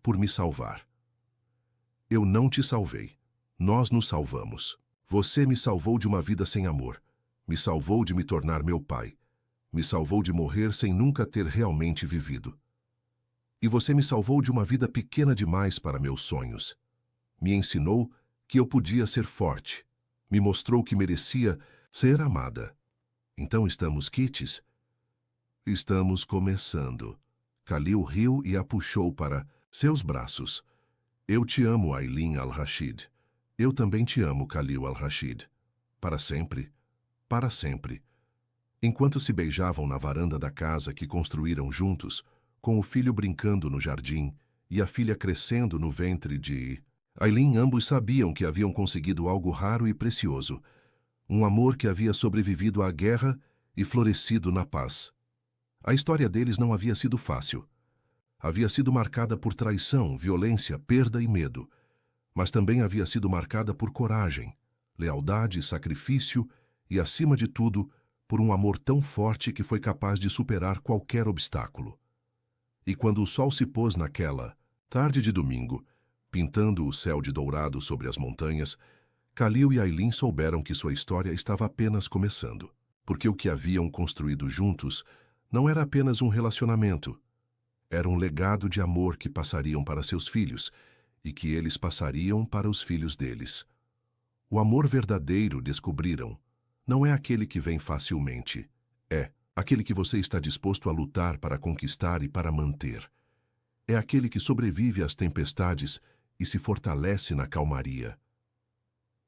Por me salvar. Eu não te salvei. Nós nos salvamos. Você me salvou de uma vida sem amor. Me salvou de me tornar meu pai. Me salvou de morrer sem nunca ter realmente vivido. E você me salvou de uma vida pequena demais para meus sonhos. Me ensinou que eu podia ser forte. Me mostrou que merecia ser amada. Então estamos quites? Estamos começando. Khalil riu e a puxou para seus braços. Eu te amo, Aileen Al-Rashid. Eu também te amo, Khalil Al-Rashid. Para sempre. Para sempre. Enquanto se beijavam na varanda da casa que construíram juntos, com o filho brincando no jardim e a filha crescendo no ventre de Aileen, ambos sabiam que haviam conseguido algo raro e precioso, um amor que havia sobrevivido à guerra e florescido na paz. A história deles não havia sido fácil. Havia sido marcada por traição, violência, perda e medo, mas também havia sido marcada por coragem, lealdade, sacrifício e, acima de tudo, por um amor tão forte que foi capaz de superar qualquer obstáculo. E quando o sol se pôs naquela tarde de domingo, pintando o céu de dourado sobre as montanhas, Khalil e Aileen souberam que sua história estava apenas começando, porque o que haviam construído juntos não era apenas um relacionamento, era um legado de amor que passariam para seus filhos e que eles passariam para os filhos deles. O amor verdadeiro, descobriram, não é aquele que vem facilmente, é aquele que você está disposto a lutar para conquistar e para manter. É aquele que sobrevive às tempestades e se fortalece na calmaria.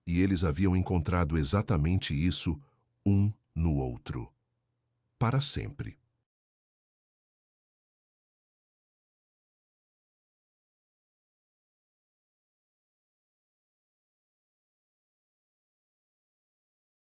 E eles haviam encontrado exatamente isso, um no outro. Para sempre.